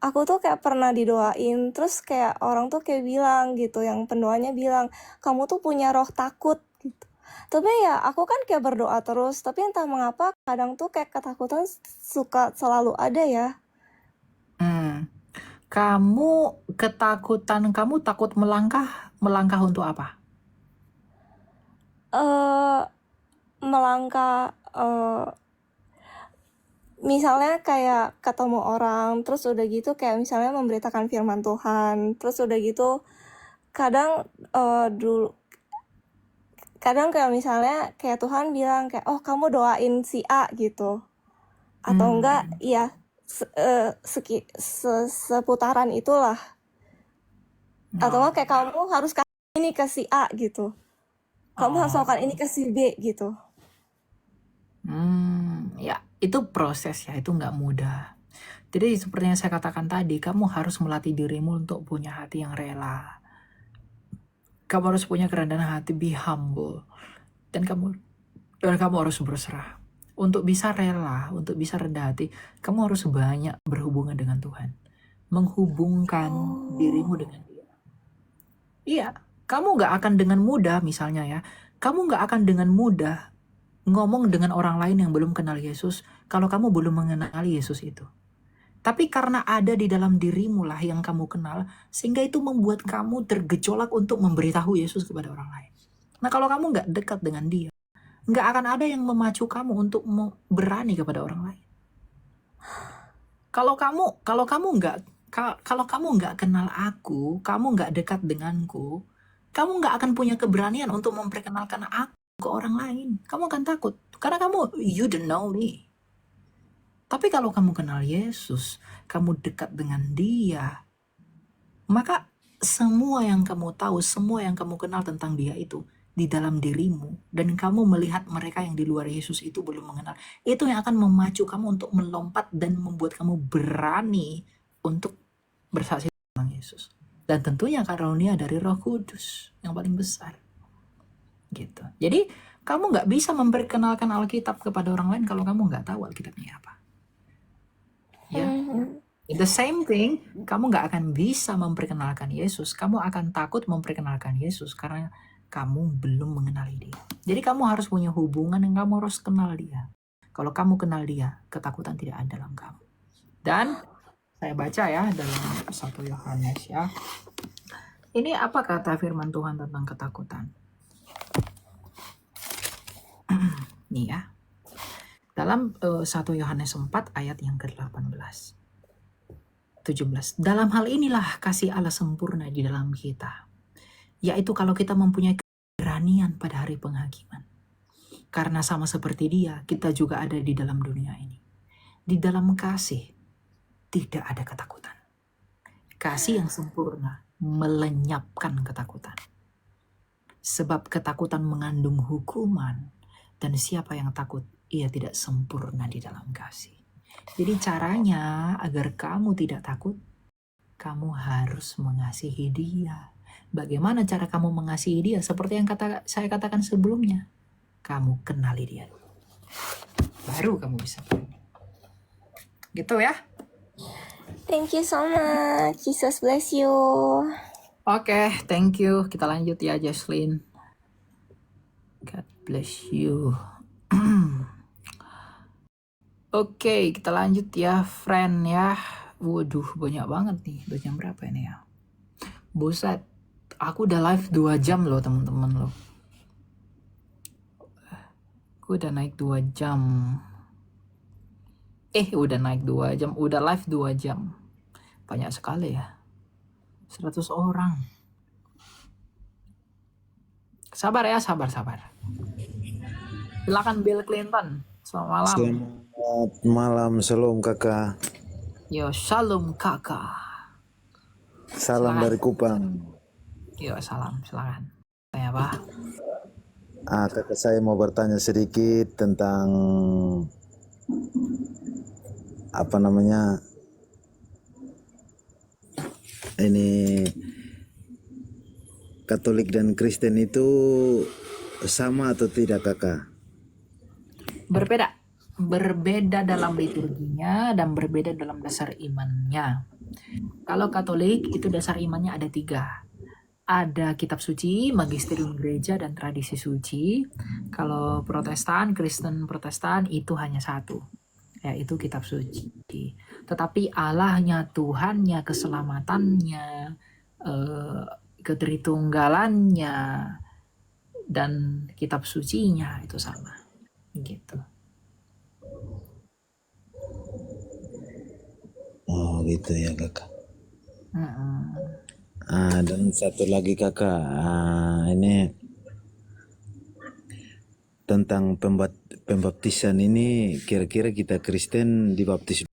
aku tuh kayak pernah didoain, terus kayak orang tuh kayak bilang gitu, yang pendoanya bilang, kamu tuh punya roh takut gitu. Tapi ya aku kan kayak berdoa terus, tapi entah mengapa kadang tuh kayak ketakutan suka selalu ada ya. Kamu ketakutan, kamu takut melangkah untuk apa? Melangkah misalnya kayak ketemu orang, terus udah gitu kayak misalnya memberitakan firman Tuhan, terus udah gitu kadang kadang kayak misalnya kayak Tuhan bilang kayak, oh kamu doain si A gitu. atau Hmm. enggak ya seputaran itulah, atau Oh. enggak kayak kamu harus kasih ini ke si A gitu, kamu harus Oh. lakukan ini ke si B gitu. Ya, itu proses ya, itu nggak mudah. Jadi seperti yang saya katakan tadi, kamu harus melatih dirimu untuk punya hati yang rela. Kamu harus punya kerendahan hati, be humble. Dan kamu harus berserah. Untuk bisa rela, untuk bisa rendah hati, kamu harus banyak berhubungan dengan Tuhan. Menghubungkan dirimu dengan Dia. Iya, kamu nggak akan dengan mudah misalnya ya, kamu nggak akan dengan mudah ngomong dengan orang lain yang belum kenal Yesus kalau kamu belum mengenali Yesus itu. Tapi karena ada di dalam dirimu lah yang kamu kenal, sehingga itu membuat kamu tergejolak untuk memberitahu Yesus kepada orang lain. Nah, kalau kamu nggak dekat dengan Dia, nggak akan ada yang memacu kamu untuk berani kepada orang lain. Kalau kamu nggak kenal aku, kamu nggak dekat denganku, kamu nggak akan punya keberanian untuk memperkenalkan aku ke orang lain. Kamu akan takut karena you don't know me. Tapi kalau kamu kenal Yesus, kamu dekat dengan Dia, maka semua yang kamu tahu, semua yang kamu kenal tentang Dia itu di dalam dirimu, dan kamu melihat mereka yang di luar Yesus itu belum mengenal, itu yang akan memacu kamu untuk melompat dan membuat kamu berani untuk bersaksi tentang Yesus. Dan tentunya karunia dari Roh Kudus yang paling besar. Gitu. Jadi kamu nggak bisa memperkenalkan Alkitab kepada orang lain kalau kamu nggak tahu Alkitabnya apa. Ya, the same thing, kamu nggak akan bisa memperkenalkan Yesus. Kamu akan takut memperkenalkan Yesus karena kamu belum mengenali Dia. Jadi kamu harus punya hubungan yang kamu harus kenal Dia. Kalau kamu kenal Dia, ketakutan tidak ada dalam kamu. Dan saya baca ya dalam 1 Yohanes ya. Ini apa kata firman Tuhan tentang ketakutan? Nih ya. Dalam 1 Yohanes 4 ayat yang ke-18. 17. Dalam hal inilah kasih Allah sempurna di dalam kita, yaitu kalau kita mempunyai keberanian pada hari penghakiman. Karena sama seperti Dia, kita juga ada di dalam dunia ini. Di dalam kasih tidak ada ketakutan. Kasih yang sempurna melenyapkan ketakutan. Sebab ketakutan mengandung hukuman, dan siapa yang takut, ia tidak sempurna di dalam kasih. Jadi caranya agar kamu tidak takut, kamu harus mengasihi Dia. Bagaimana cara kamu mengasihi Dia? Seperti yang saya katakan sebelumnya, kamu kenali Dia dulu. Baru kamu bisa. Gitu ya. Thank you so much. Jesus bless you. Oke, thank you. Kita lanjut ya, Jocelyn. God bless you. Oke, kita lanjut ya, friend ya. Waduh, banyak banget nih. Udah jam berapa ini ya? Buset, aku udah live 2 jam loh, teman-teman loh. Aku udah naik 2 jam. Udah naik 2 jam. Udah live 2 jam. Banyak sekali ya. 100 orang. Sabar ya, sabar. Silakan Bill Clinton. Selamat malam. Selamat malam, shalom kakak. Yo, shalom kakak. Salam Silakan. dari Kupang. Yo, salam, silakan. Tanya apa? Kakak saya mau bertanya sedikit tentang ini Katolik dan Kristen itu sama atau tidak kakak? Berbeda dalam liturginya dan berbeda dalam dasar imannya. Kalau Katolik itu dasar imannya ada 3. Ada kitab suci, magisterium gereja, dan tradisi suci. Kalau Kristen Protestan itu hanya 1, yaitu kitab suci. Tetapi Allahnya, Tuhannya, keselamatannya, ketritunggalannya, dan kitab sucinya itu sama. Gitu. Oh gitu ya kakak. Mm-mm. Dan satu lagi kakak, ini tentang pembaptisan ini, kira-kira kita Kristen dibaptis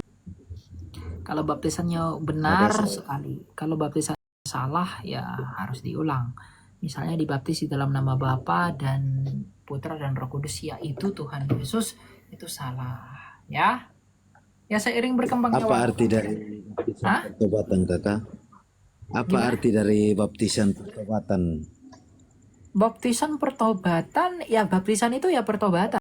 Kalau baptisannya ada benar salah. sekali, kalau baptisan salah ya harus diulang. Misalnya dibaptis di dalam nama Bapa dan Putra dan Roh Kudus, yaitu Tuhan Yesus, itu salah. Ya, ya seiring berkembangnya Apa waktu. arti dari baptisan Hah? pertobatan, Kakak? Apa Gimana? arti dari baptisan pertobatan? Baptisan pertobatan, ya baptisan itu ya pertobatan.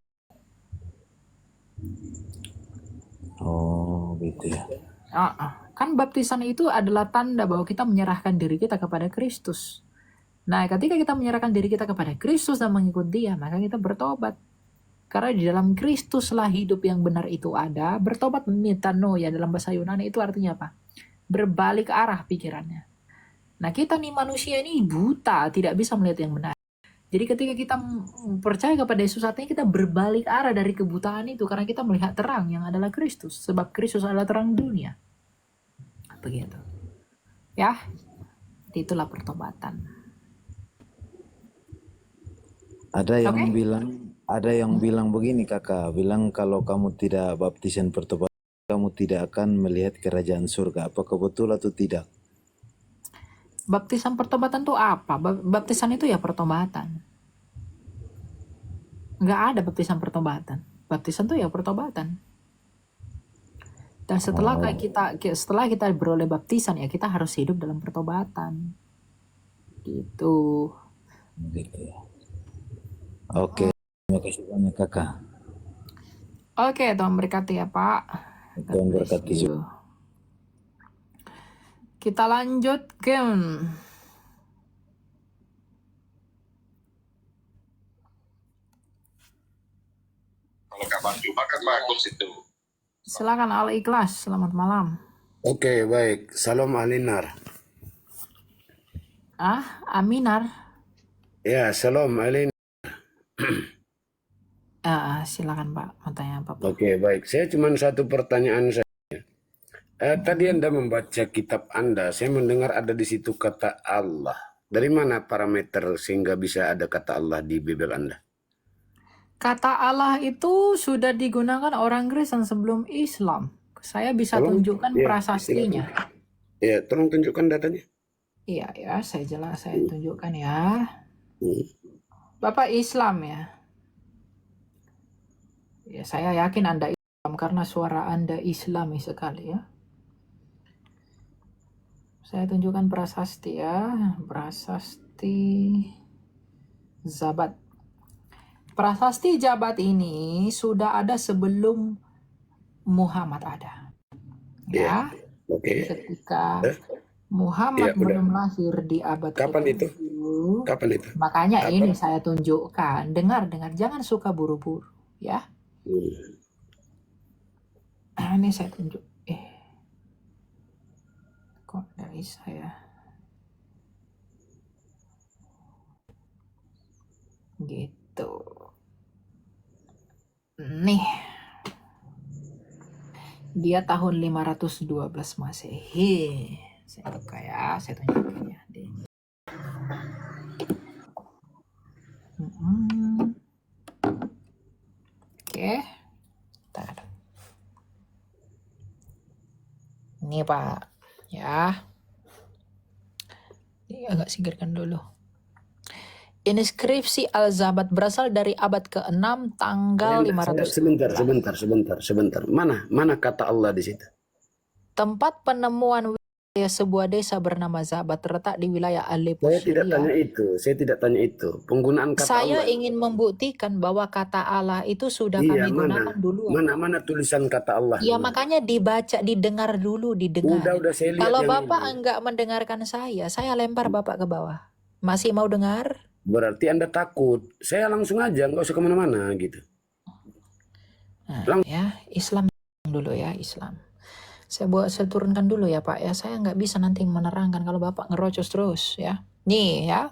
Oh, gitu ya. Kan baptisan itu adalah tanda bahwa kita menyerahkan diri kita kepada Kristus. Nah, ketika kita menyerahkan diri kita kepada Kristus dan mengikut Dia, maka kita bertobat. Karena di dalam Kristuslah hidup yang benar itu ada. Bertobat metanoia dalam bahasa Yunani itu artinya apa? Berbalik arah pikirannya. Nah, kita nih manusia ini buta, tidak bisa melihat yang benar. Jadi ketika kita percaya kepada Yesus, artinya kita berbalik arah dari kebutaan itu karena kita melihat terang yang adalah Kristus, sebab Kristus adalah terang dunia. Begitu. Ya, itulah pertobatan. Ada yang Oke? bilang begini, Kakak, bilang kalau kamu tidak baptisan pertobatan, kamu tidak akan melihat kerajaan surga. Apakah betul atau tidak? Baptisan pertobatan itu apa? Baptisan itu ya pertobatan. Nggak ada baptisan pertobatan. Baptisan itu ya pertobatan. Dan setelah setelah kita beroleh baptisan ya kita harus hidup dalam pertobatan. Gitu. Gitu ya. Oke, terima kasih banyak, Kakak. Oke, Tuhan berkati ya Pak. God Tuhan bless berkati juga. you. Kita lanjutkan. Kalau kapan Jumat kan bagus itu. Silakan Al Ikhlas. Selamat malam. Oke, baik. Salam Alinar. Aminar. Ya, salam Alinar. Silakan Pak. Mau tanya apa Pak? Oke, baik. Saya cuma satu pertanyaan saya. Tadi Anda membaca kitab Anda, saya mendengar ada di situ kata Allah. Dari mana parameter sehingga bisa ada kata Allah di Bible Anda? Kata Allah itu sudah digunakan orang Kristen sebelum Islam. Saya bisa Tolong, tunjukkan ya, prasastinya. Ya, tolong tunjukkan datanya. Iya ya, saya tunjukkan ya. Bapak Islam ya. Ya, saya yakin Anda Islam karena suara Anda Islami sekali ya. Saya tunjukkan prasasti ya. Prasasti Zabat. Prasasti Jabat ini sudah ada sebelum Muhammad ada. Ya. Oke. Ketika Muhammad Ya, udah. belum lahir di abad Kapan itu? ke-7. Kapan itu? Makanya Kapan? ini saya tunjukkan. Dengar, jangan suka buru-buru ya. Ini saya tunjuk. Kok nggak bisa ya? Gitu. Nih. Dia tahun 512 Masehi. Saya buka ya, saya tunjukin ya. Oke. Bentar. Ini Pak, ya. Ini agak singkirkan dulu. Inskripsi Al-Zabat berasal dari abad ke-6 tanggal 500. Sebentar. Mana kata Allah di situ? Tempat penemuan wilayah sebuah desa bernama Zabat terletak di wilayah Aleppo, Saya tidak Syria. tanya itu. Penggunaan kata Saya Allah. ingin membuktikan bahwa kata Allah itu sudah Iya, kami gunakan dulu. Mana tulisan kata Allah? Ya makanya dibaca, didengar dulu, didengar. Udah saya lihat Kalau yang Bapak ini. enggak mendengarkan saya lempar Bapak ke bawah. Masih mau dengar? Berarti Anda takut. Saya langsung aja, nggak usah kemana-mana gitu. Nah, ya, Islam dulu ya, Islam. Saya turunkan dulu ya Pak ya. Saya nggak bisa nanti menerangkan kalau Bapak ngerocos terus ya. Nih ya.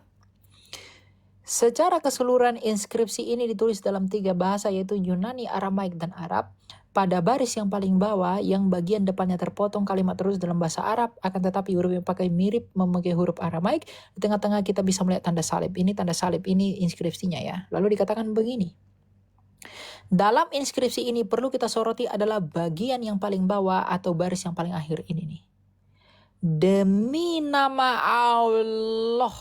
Secara keseluruhan inskripsi ini ditulis dalam 3 bahasa yaitu Yunani, Aramaik, dan Arab. Pada baris yang paling bawah yang bagian depannya terpotong kalimat terus dalam bahasa Arab, akan tetapi huruf yang pakai mirip memakai huruf Aramaik. Di tengah-tengah kita bisa melihat tanda salib. Ini tanda salib, ini inskripsinya ya. Lalu dikatakan begini. Dalam inskripsi ini perlu kita soroti adalah bagian yang paling bawah atau baris yang paling akhir ini nih. Demi nama Allah,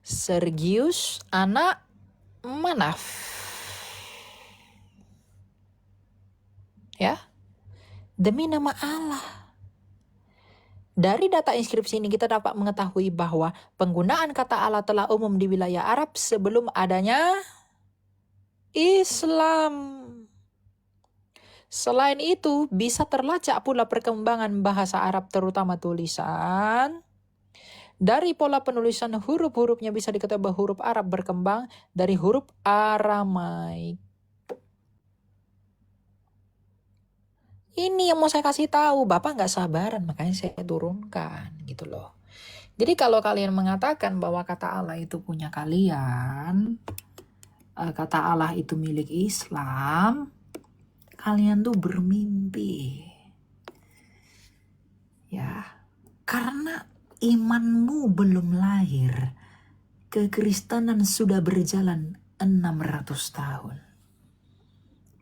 Sergius anak Manaf. Ya, demi nama Allah. Dari data inskripsi ini kita dapat mengetahui bahwa penggunaan kata Allah telah umum di wilayah Arab sebelum adanya Islam. Selain itu, bisa terlacak pula perkembangan bahasa Arab terutama tulisan. Dari pola penulisan huruf-hurufnya bisa diketahui bahwa huruf Arab berkembang dari huruf Aramaik. Ini yang mau saya kasih tahu, Bapak nggak sabaran, makanya saya turunkan gitu loh. Jadi kalau kalian mengatakan bahwa kata Allah itu punya kalian, kata Allah itu milik Islam, kalian tuh bermimpi. Ya, karena imanmu belum lahir, kekristenan sudah berjalan 600 tahun.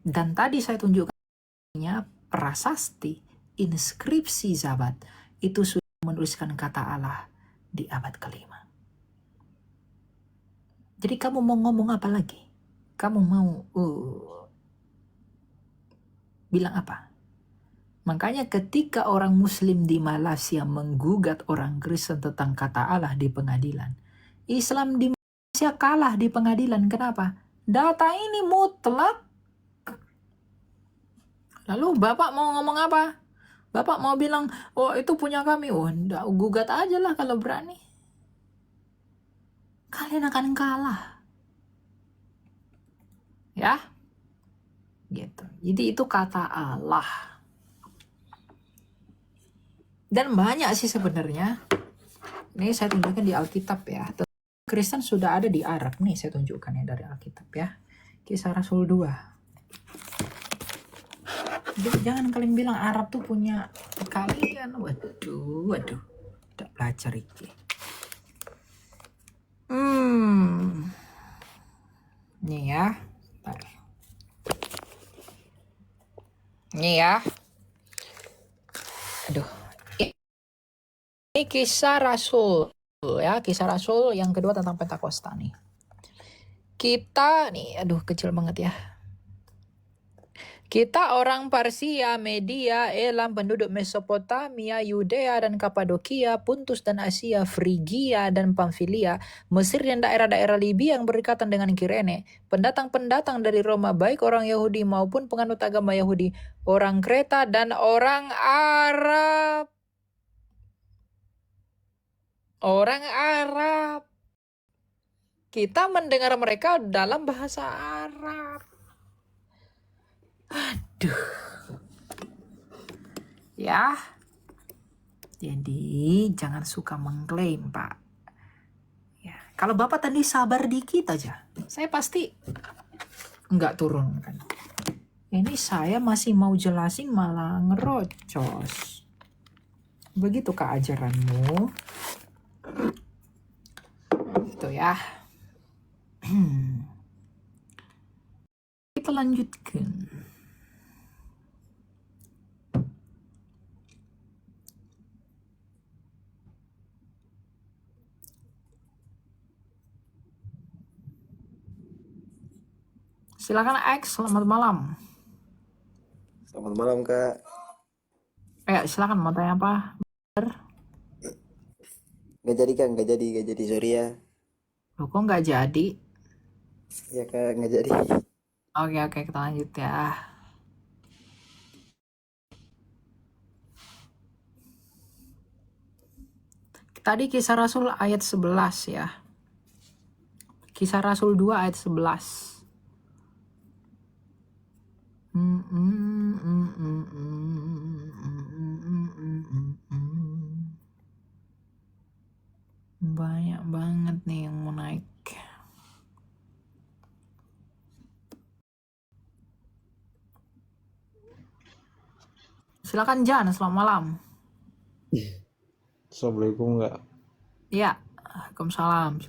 Dan tadi saya tunjukkan prasasti, inskripsi Zabat itu sudah menuliskan kata Allah di abad ke-5. Jadi kamu mau ngomong apa lagi? Kamu mau bilang apa? Makanya ketika orang Muslim di Malaysia menggugat orang Kristen tentang kata Allah di pengadilan, Islam di Malaysia kalah di pengadilan. Kenapa? Data ini mutlak. Lalu Bapak mau ngomong apa? Bapak mau bilang, oh itu punya kami. Oh, enggak, gugat aja lah kalau berani. Kalian akan kalah. Ya? Gitu. Jadi itu kata Allah. Dan banyak sih sebenarnya. Ini saya tunjukkan di Alkitab ya. Kristen sudah ada di Arab. Nih saya tunjukkan ya dari Alkitab ya. Kisah Rasul 2. Jadi jangan kalian bilang Arab tuh punya kalian. Waduh. Tidak belajar iki. Nih ya. Bentar. Nih ya. Aduh. Ini kisah Rasul ya. Kisah Rasul yang kedua tentang Pentakosta nih. Kita nih, aduh kecil banget ya. Kita orang Parsia, Media, Elam, penduduk Mesopotamia, Yudea dan Kapadokia, Puntus dan Asia, Frigia dan Pamfilia, Mesir dan daerah-daerah Libya yang berdekatan dengan Kirene, pendatang-pendatang dari Roma, baik orang Yahudi maupun penganut agama Yahudi, orang Kreta dan orang Arab. Orang Arab. Kita mendengar mereka dalam bahasa Arab. Aduh. Ya. Jadi jangan suka mengklaim, Pak. Ya, kalau Bapak tadi sabar dikit aja, saya pasti nggak turunkan. Ini saya masih mau jelasin malah ngerocos. Begitu keajaranmu. Gitu ya. Kita lanjutkan. Silakan X, selamat malam. Selamat malam, Kak. Silakan mau tanya apa? Nggak jadi, Kak. Nggak jadi. Sorry ya. Loh, kok nggak jadi? Ya, Kak. Nggak jadi. Oke, kita lanjut ya. Tadi Kisah Rasul ayat 11 ya. Kisah Rasul 2 ayat 11. Banyak banget nih yang mau naik. Silakan Jan, selamat malam. Assalamualaikum, Kak. Iya, Waalaikumsalam.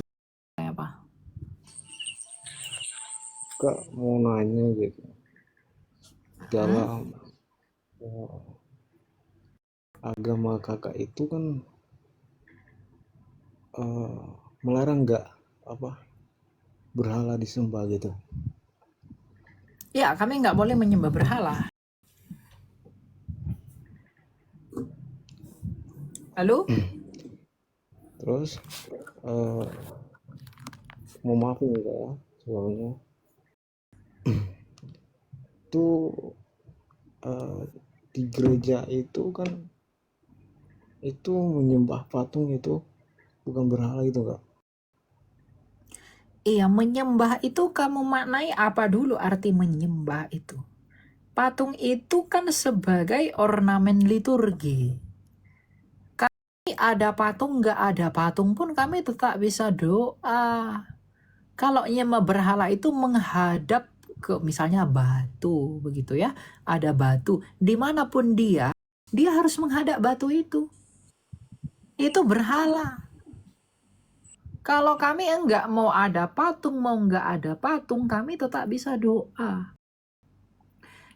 Apa? Kak mau nanya gitu, dalam agama kakak itu kan melarang nggak berhala disembah gitu. Ya, kami nggak boleh menyembah berhala. Lalu? Terus mau maafin ya Kak ya, sebelumnya itu di gereja itu kan itu menyembah patung itu bukan berhala itu Kak. Iya, menyembah itu kamu maknai apa dulu arti menyembah itu? Patung itu kan sebagai ornamen liturgi. Kami ada patung, nggak ada patung pun kami tetap bisa doa. Kalau nyembah berhala itu menghadap ke misalnya batu, begitu ya. Ada batu, dimanapun dia harus menghadap batu itu. Itu berhala. Kalau kami enggak mau ada patung, mau enggak ada patung, kami tetap bisa doa.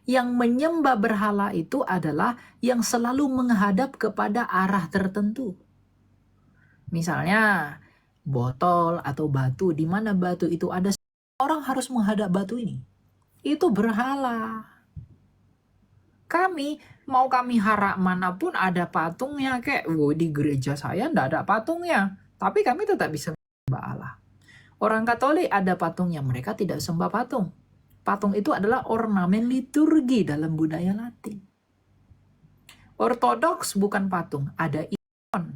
Yang menyembah berhala itu adalah yang selalu menghadap kepada arah tertentu. Misalnya botol atau batu, di mana batu itu ada, orang harus menghadap batu ini. Itu berhala. Mau kami harap manapun ada patungnya, kayak di gereja saya enggak ada patungnya. Tapi kami tetap bisa menyembah Allah. Orang Katolik ada patungnya, mereka tidak sembah patung. Patung itu adalah ornamen liturgi dalam budaya Latin. Ortodoks bukan patung, ada ikon.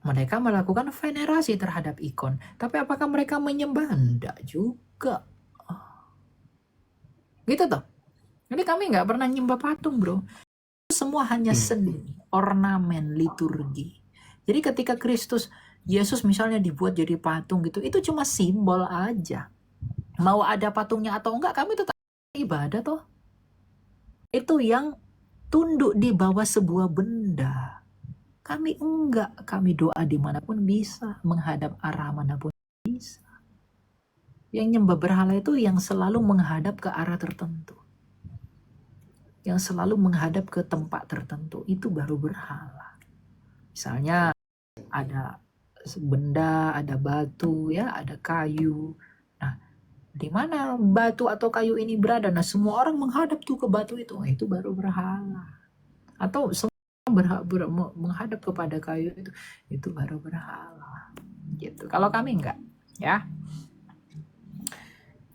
Mereka melakukan venerasi terhadap ikon. Tapi apakah mereka menyembah? Enggak juga. Gitu toh. Jadi kami nggak pernah nyembah patung, bro. Semua hanya seni, ornamen, liturgi. Jadi ketika Yesus misalnya dibuat jadi patung gitu, itu cuma simbol aja. Mau ada patungnya atau enggak, kami tetap ibadah toh. Itu yang tunduk di bawah sebuah benda. Kami enggak, kami doa dimanapun bisa, menghadap arah manapun bisa. Yang nyembah berhala itu yang selalu menghadap ke arah tertentu. Yang selalu menghadap ke tempat tertentu, itu baru berhala. Misalnya ada benda, ada batu, ya, ada kayu. Nah, di mana batu atau kayu ini berada? Nah, semua orang menghadap tuh ke batu itu. Nah, itu baru berhala. Atau semua menghadap kepada kayu itu baru berhala. Gitu. Kalau kami enggak, ya.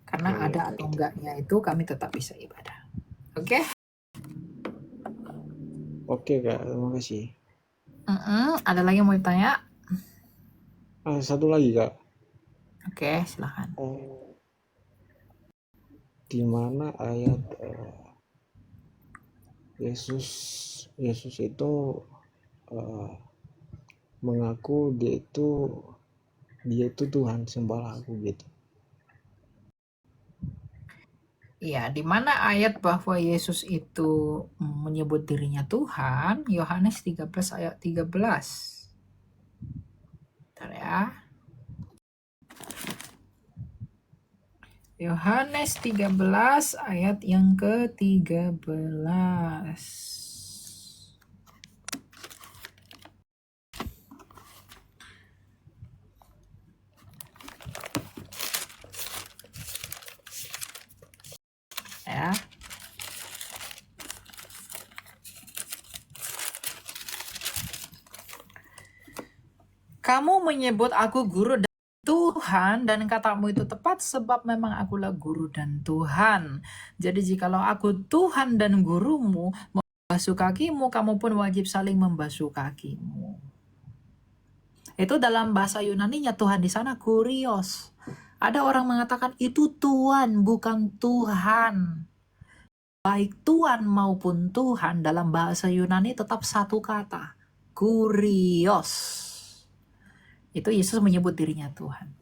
Karena ada atau enggaknya itu kami tetap bisa ibadah. Oke? Oke Kak, terima kasih. Ada lagi yang mau ditanya? Satu lagi Kak. Oke, silakan. Di mana ayat Yesus itu mengaku dia itu Tuhan, sembahlah aku gitu. Iya, di mana ayat bahwa Yesus itu menyebut dirinya Tuhan? Yohanes 13 ayat 13. Bentar ya. Yohanes 13 ayat yang ke-13. Ya. Kamu menyebut aku guru dan Tuhan, dan katamu itu tepat sebab memang akulah guru dan Tuhan. Jadi jikalau aku Tuhan dan gurumu, membasuh kakimu, kamu pun wajib saling membasuh kakimu. Itu dalam bahasa Yunaninya Tuhan di sana kurios. Ada orang mengatakan itu Tuhan bukan Tuhan. Baik Tuhan maupun Tuhan dalam bahasa Yunani tetap satu kata, kurios. Itu Yesus menyebut dirinya Tuhan.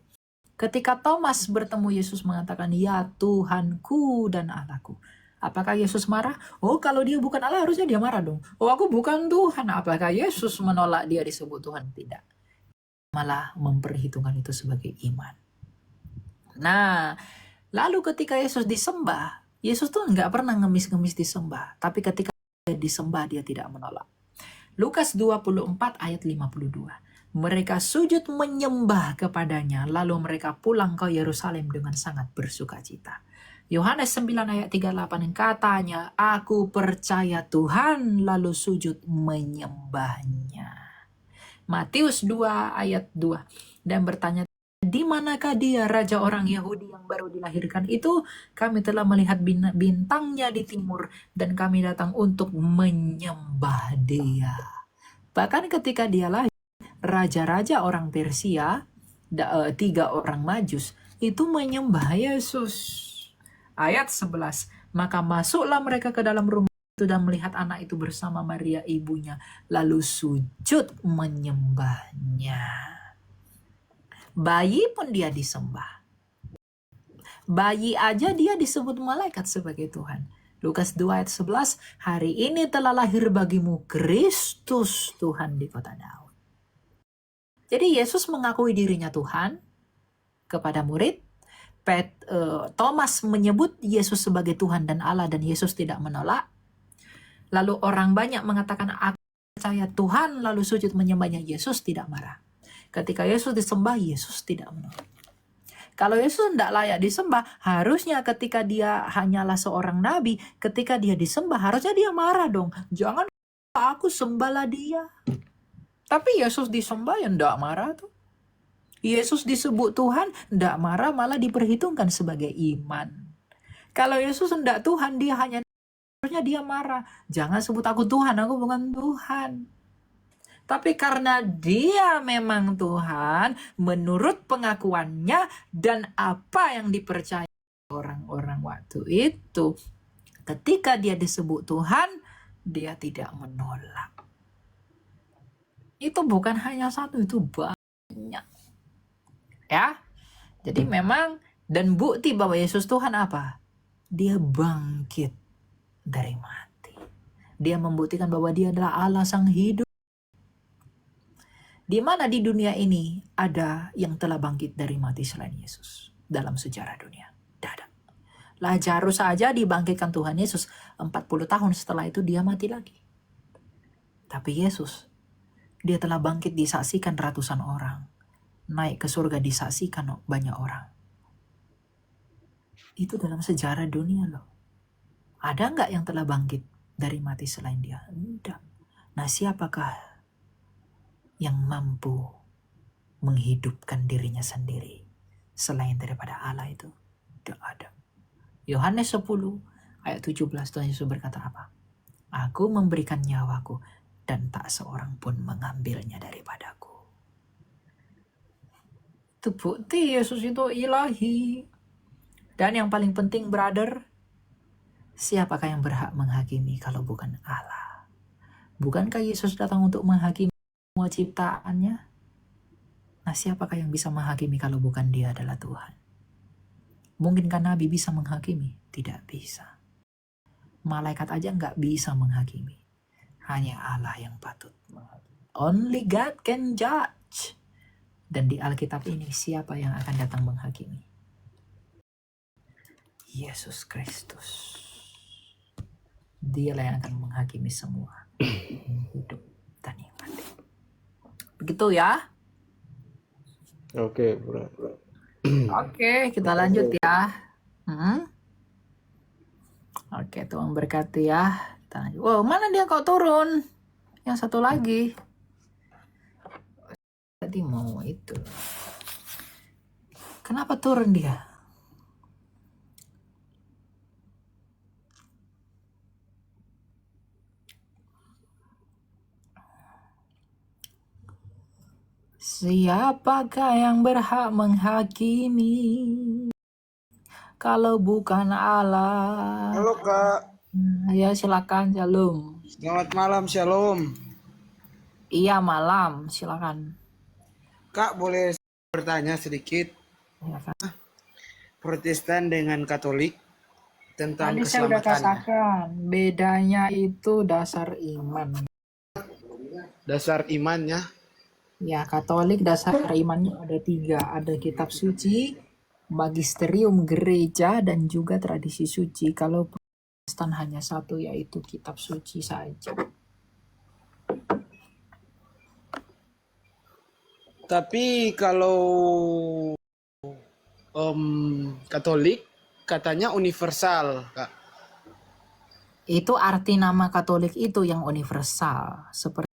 Ketika Thomas bertemu Yesus mengatakan, ya Tuhanku dan Allahku. Apakah Yesus marah? Oh, kalau dia bukan Allah harusnya dia marah dong. Oh, aku bukan Tuhan. Apakah Yesus menolak dia disebut Tuhan? Tidak. Malah memperhitungkan itu sebagai iman. Nah, Lalu ketika Yesus disembah, Yesus tuh nggak pernah ngemis-ngemis disembah. Tapi ketika dia disembah, dia tidak menolak. Lukas 24 ayat 52. Mereka sujud menyembah kepadanya, lalu mereka pulang ke Yerusalem dengan sangat bersukacita. Yohanes 9 ayat 38 katanya, aku percaya Tuhan, lalu sujud menyembahnya. Matius 2 ayat 2, dan bertanya, di manakah dia, raja orang Yahudi yang baru dilahirkan itu? Kami telah melihat bintangnya di timur, dan kami datang untuk menyembah dia. Bahkan ketika dia lahir, raja-raja orang Persia, 3 orang Majus, itu menyembah Yesus. Ayat 11, maka masuklah mereka ke dalam rumah itu dan melihat anak itu bersama Maria ibunya, lalu sujud menyembahnya. Bayi pun dia disembah. Bayi aja dia disebut malaikat sebagai Tuhan. Lukas 2 ayat 11, hari ini telah lahir bagimu Kristus Tuhan di kota Daud. Jadi Yesus mengakui dirinya Tuhan kepada murid. Thomas menyebut Yesus sebagai Tuhan dan Allah, dan Yesus tidak menolak. Lalu orang banyak mengatakan, aku percaya Tuhan, lalu sujud menyembahnya. Yesus tidak marah. Ketika Yesus disembah, Yesus tidak menolak. Kalau Yesus tidak layak disembah, harusnya ketika dia hanyalah seorang nabi, ketika dia disembah, harusnya dia marah dong. Jangan aku sembahlah dia. Tapi Yesus disembah, ya tidak marah tuh. Yesus disebut Tuhan, tidak marah, malah diperhitungkan sebagai iman. Kalau Yesus tidak Tuhan, dia hanya harusnya dia marah. Jangan sebut aku Tuhan, aku bukan Tuhan. Tapi karena dia memang Tuhan, menurut pengakuannya dan apa yang dipercaya orang-orang waktu itu, ketika dia disebut Tuhan, dia tidak menolak. Itu bukan hanya satu, itu banyak. Ya, jadi memang, dan bukti bahwa Yesus Tuhan apa? Dia bangkit dari mati. Dia membuktikan bahwa dia adalah Allah sang hidup. Di mana di dunia ini ada yang telah bangkit dari mati selain Yesus dalam sejarah dunia? Tidak ada. Lazarus saja dibangkitkan Tuhan Yesus 40 tahun setelah itu dia mati lagi. Tapi Yesus, dia telah bangkit disaksikan ratusan orang. Naik ke surga disaksikan banyak orang. Itu dalam sejarah dunia loh. Ada nggak yang telah bangkit dari mati selain dia? Tidak. Nah, siapakah yang mampu menghidupkan dirinya sendiri selain daripada Allah itu? Tidak ada. Yohanes 10 ayat 17, Tuhan Yesus berkata apa? Aku memberikan nyawaku dan tak seorang pun mengambilnya daripadaku. Itu bukti Yesus itu ilahi. Dan yang paling penting, brother, siapakah yang berhak menghakimi kalau bukan Allah? Bukankah Yesus datang untuk menghakimi semua ciptaannya? Nah, siapakah yang bisa menghakimi kalau bukan dia adalah Tuhan? Mungkinkah Nabi bisa menghakimi? Tidak bisa. Malaikat aja nggak bisa menghakimi. Hanya Allah yang patut menghakimi. Only God can judge. Dan di Alkitab ini siapa yang akan datang menghakimi? Yesus Kristus. Dialah yang akan menghakimi semua yang hidup dan yang mati. Begitu ya. Oke, bro. Oke, kita lanjut ya. Oke, Tuhan berkati ya. Kita lanjut. Wow, mana dia kok turun? Yang satu lagi. Tadi mau itu. Kenapa turun dia? Siapakah yang berhak menghakimi kalau bukan Allah? Halo Kak, Ya silakan, Shalom. selamat malam, Shalom. Iya malam, silakan. Kak, boleh bertanya sedikit? Ya, Kak. Protestan dengan Katolik tentang Tadi saya udah keselamatannya. katakan, bedanya itu dasar iman. Dasar imannya, Ya, Katolik dasar imannya ada 3. Ada kitab suci, magisterium gereja dan juga tradisi suci. Kalau Protestan hanya satu, yaitu kitab suci saja. Tapi kalau Katolik katanya universal, Kak. Itu arti nama Katolik itu yang universal, seperti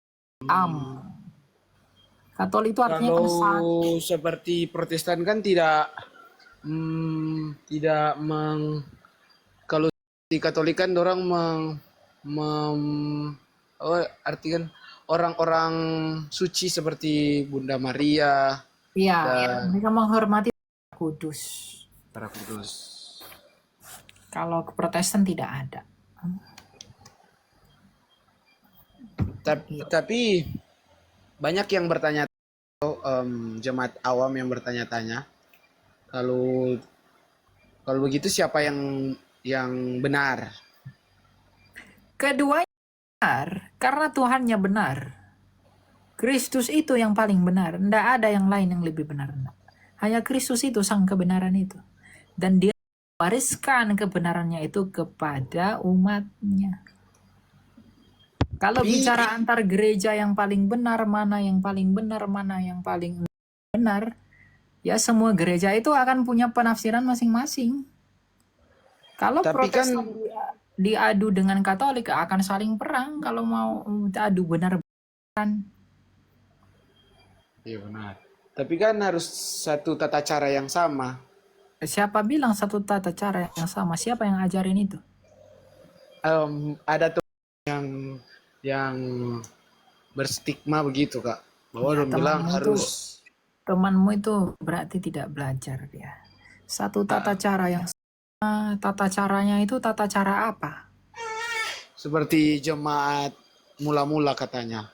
Katolik itu artinya kan satu. Kalau seperti Protestan kan tidak kalau di Katolik kan orang artikan orang-orang suci seperti Bunda Maria Iya, dan mereka menghormati kudus. para kudus. Kalau ke Protestan tidak ada. Tapi banyak yang bertanya, jemaat awam yang bertanya-tanya, kalau begitu siapa yang benar? Keduanya benar, karena Tuhannya benar. Kristus itu yang paling benar. Tidak ada yang lain yang lebih benar. Enggak. Hanya Kristus itu sang kebenaran itu. Dan dia wariskan kebenarannya itu kepada umatnya. Kalau bicara antar gereja yang paling benar, mana yang paling benar, mana yang paling benar, ya semua gereja itu akan punya penafsiran masing-masing. Kalau Tapi kan Protestan diadu dengan Katolik akan saling perang kalau mau adu benar-benaran. iya benar. Tapi kan harus satu tata cara yang sama. Siapa bilang satu tata cara yang sama? Siapa yang ajarin itu? Ada tuh yang berstigma begitu, Kak, bahwa Ya, orang bilang harus temanmu itu berarti tidak belajar dia. Satu tata cara yang sama, tata caranya itu tata cara apa? seperti jemaat mula-mula katanya.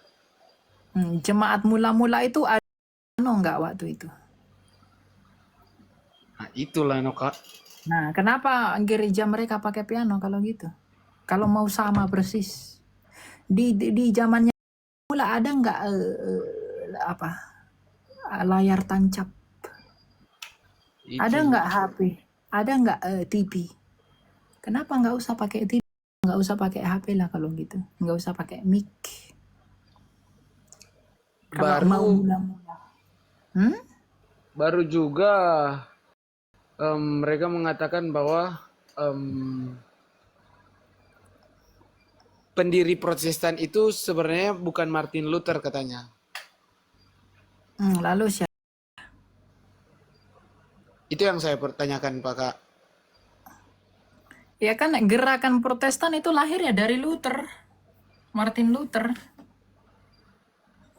Jemaat mula-mula itu ada enggak waktu itu? Nah, itulah no, Kak. Nah, kenapa gereja mereka pakai piano kalau gitu? Kalau mau sama persis. Di zamannya mula ada nggak layar tancap? Ada nggak HP? Ada nggak TV? Kenapa nggak usah pakai TV? Nggak usah pakai HP lah kalau gitu. Nggak usah pakai mic. Kalau mau mula-mula. Baru juga mereka mengatakan bahwa pendiri Protestan itu sebenarnya bukan Martin Luther katanya. Lalu siapa? Itu yang saya pertanyakan, Pak, Kak. Ya kan gerakan Protestan itu lahir ya dari Luther, Martin Luther.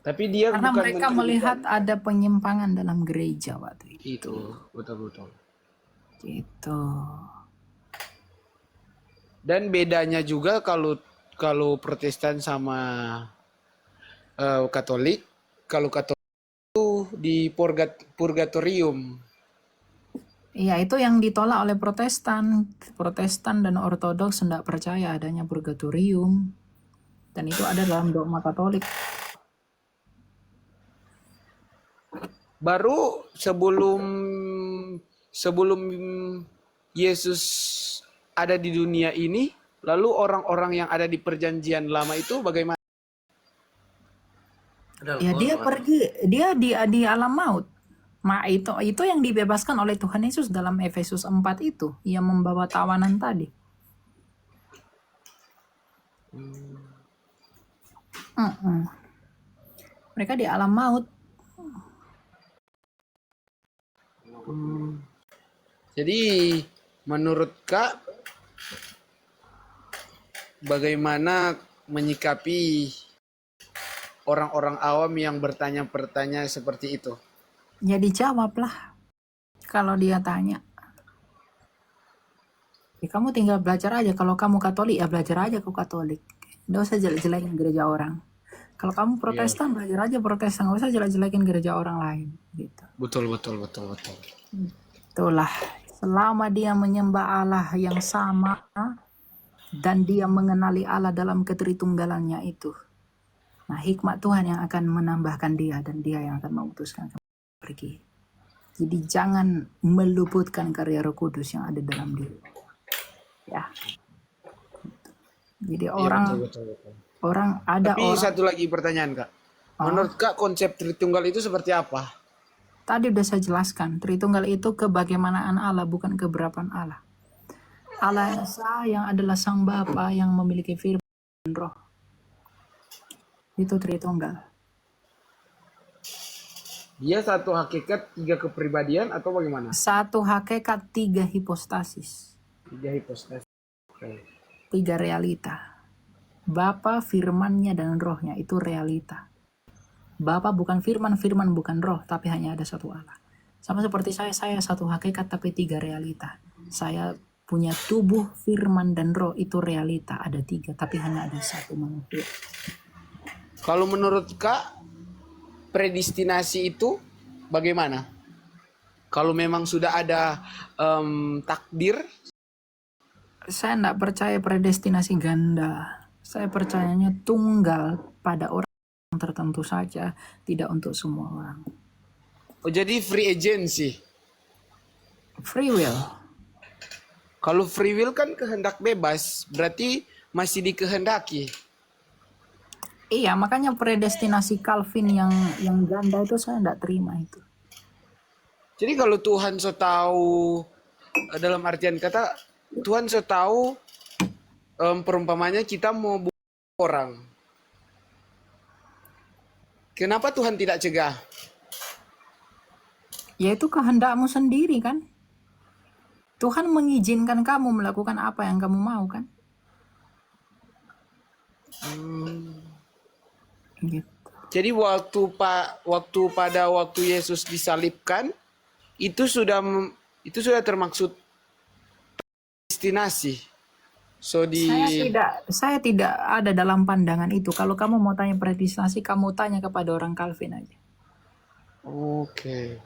Tapi dia Karena bukan mereka melihat ada penyimpangan dalam gereja waktu itu. itu, betul-betul. Gitu. Dan bedanya juga kalau Protestan sama Katolik, kalau Katolik itu di purgatorium. Iya, itu yang ditolak oleh Protestan. Protestan dan Ortodoks tidak percaya adanya purgatorium. Dan itu ada dalam dogma Katolik. Baru sebelum Yesus ada di dunia ini, lalu orang-orang yang ada di perjanjian lama itu bagaimana? Ya dia pergi, dia di alam maut. Itu yang dibebaskan oleh Tuhan Yesus dalam Efesus 4 itu, yang membawa tawanan tadi. Mereka di alam maut. Jadi menurut Kak, bagaimana menyikapi orang-orang awam yang bertanya-bertanya seperti itu? Ya dijawablah kalau dia tanya. Ya, kamu tinggal belajar aja. Kalau kamu Katolik ya belajar aja ke Katolik. Nggak usah jelek-jelekin gereja orang. Kalau kamu Protestan belajar aja Protestan. Nggak usah jelek-jelekin gereja orang lain. Gitu. Betul. Itulah. Selama dia menyembah Allah yang sama dan dia mengenali Allah dalam ketritunggalannya itu. Nah, hikmat Tuhan yang akan menambahkan dia dan dia yang akan memutuskan pergi. Jadi jangan meluputkan karya Roh Kudus yang ada dalam diri. Ya. Jadi Iya, orang betul. ada Tapi orang satu lagi pertanyaan Kak. Menurut Kak konsep Tritunggal itu seperti apa? tadi udah saya jelaskan, Tritunggal itu kebagaimanaan Allah, bukan keberapaan Allah. Allah Esa yang adalah Sang Bapa yang memiliki firman dan Roh. Itu Tritunggal. Dia satu hakikat, 3 kepribadian atau bagaimana? Satu hakikat, 3 hipostasis, 3 hipostasi. Oke. 3 realita. Bapa, firmannya, dan rohnya itu realita. Bapa bukan firman, firman bukan roh, tapi hanya ada satu Allah. Sama seperti saya satu hakikat tapi 3 realita. Saya punya tubuh, firman, dan roh, itu realita. Ada 3, tapi hanya ada satu manusia. Kalau menurut Kak, predestinasi itu bagaimana? Kalau memang sudah ada takdir, Saya tidak percaya predestinasi ganda. Saya percayanya tunggal pada orang tertentu saja, tidak untuk semua orang. oh jadi free agency. Free will. Kalau free will kan kehendak bebas, berarti masih dikehendaki. Iya, makanya predestinasi Calvin yang ganda itu saya tidak terima itu. Jadi kalau Tuhan so tahu, dalam artian kata Tuhan so tahu perumpamannya kita mau bunuh orang. Kenapa Tuhan tidak cegah? Ya itu kehendakmu sendiri kan. Tuhan mengizinkan kamu melakukan apa yang kamu mau kan. Gitu. Jadi pada waktu Yesus disalibkan itu sudah termaksud destinasi. So Saya tidak ada dalam pandangan itu. Kalau kamu mau tanya predestinasi, kamu tanya kepada orang Calvin aja. Oke.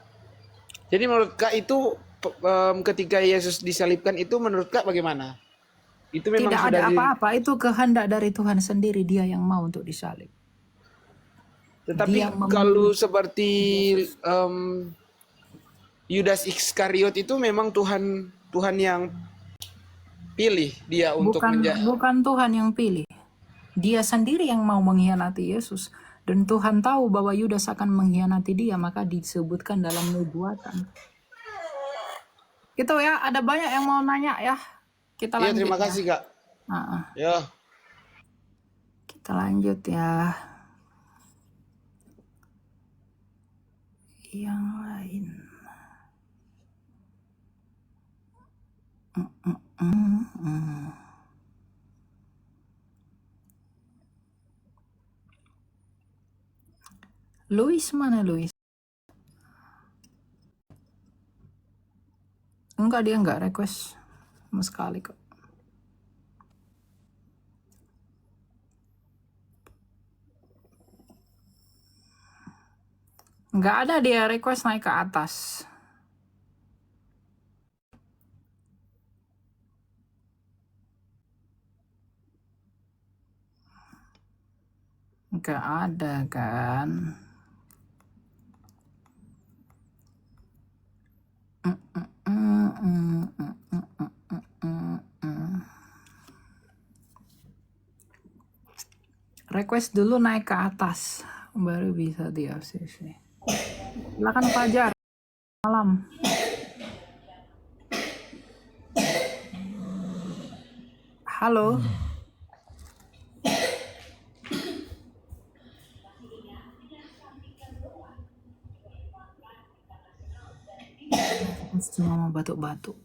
Jadi menurut Kak itu ketika Yesus disalibkan itu menurut Kak bagaimana? Itu memang Tidak sudah ada apa-apa, itu kehendak dari Tuhan sendiri, dia yang mau untuk disalib. Tetapi Dia kalau seperti Yudas Iskariot itu memang Tuhan yang pilih dia untuk bukan Tuhan yang pilih. Dia sendiri yang mau mengkhianati Yesus. Dan Tuhan tahu bahwa Yudas akan mengkhianati dia, maka disebutkan dalam nubuatan. Gitu ya, ada banyak yang mau nanya ya. Kita Iya, lanjut. terima kasih Kak. Ya. Kita lanjut ya. Yang lain. Luis mana Luis? Enggak, dia enggak request sama sekali kok. Enggak ada dia request naik ke atas. Enggak ada kan? Request dulu naik ke atas baru bisa di ACC. Silakan Fajar. Malam. Halo. Cuma mau batuk-batuk.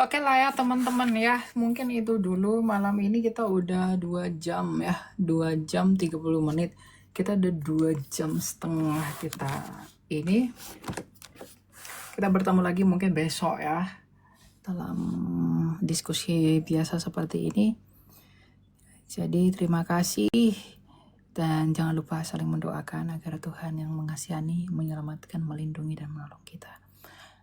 Oke lah ya teman-teman ya. Mungkin itu dulu malam ini kita udah 2 jam ya. 2 jam 30 menit. Kita udah 2 jam setengah kita ini. Kita bertemu lagi mungkin besok ya. Dalam diskusi biasa seperti ini. Jadi terima kasih. Dan jangan lupa saling mendoakan agar Tuhan yang mengasihani, menyelamatkan, melindungi, dan menolong kita.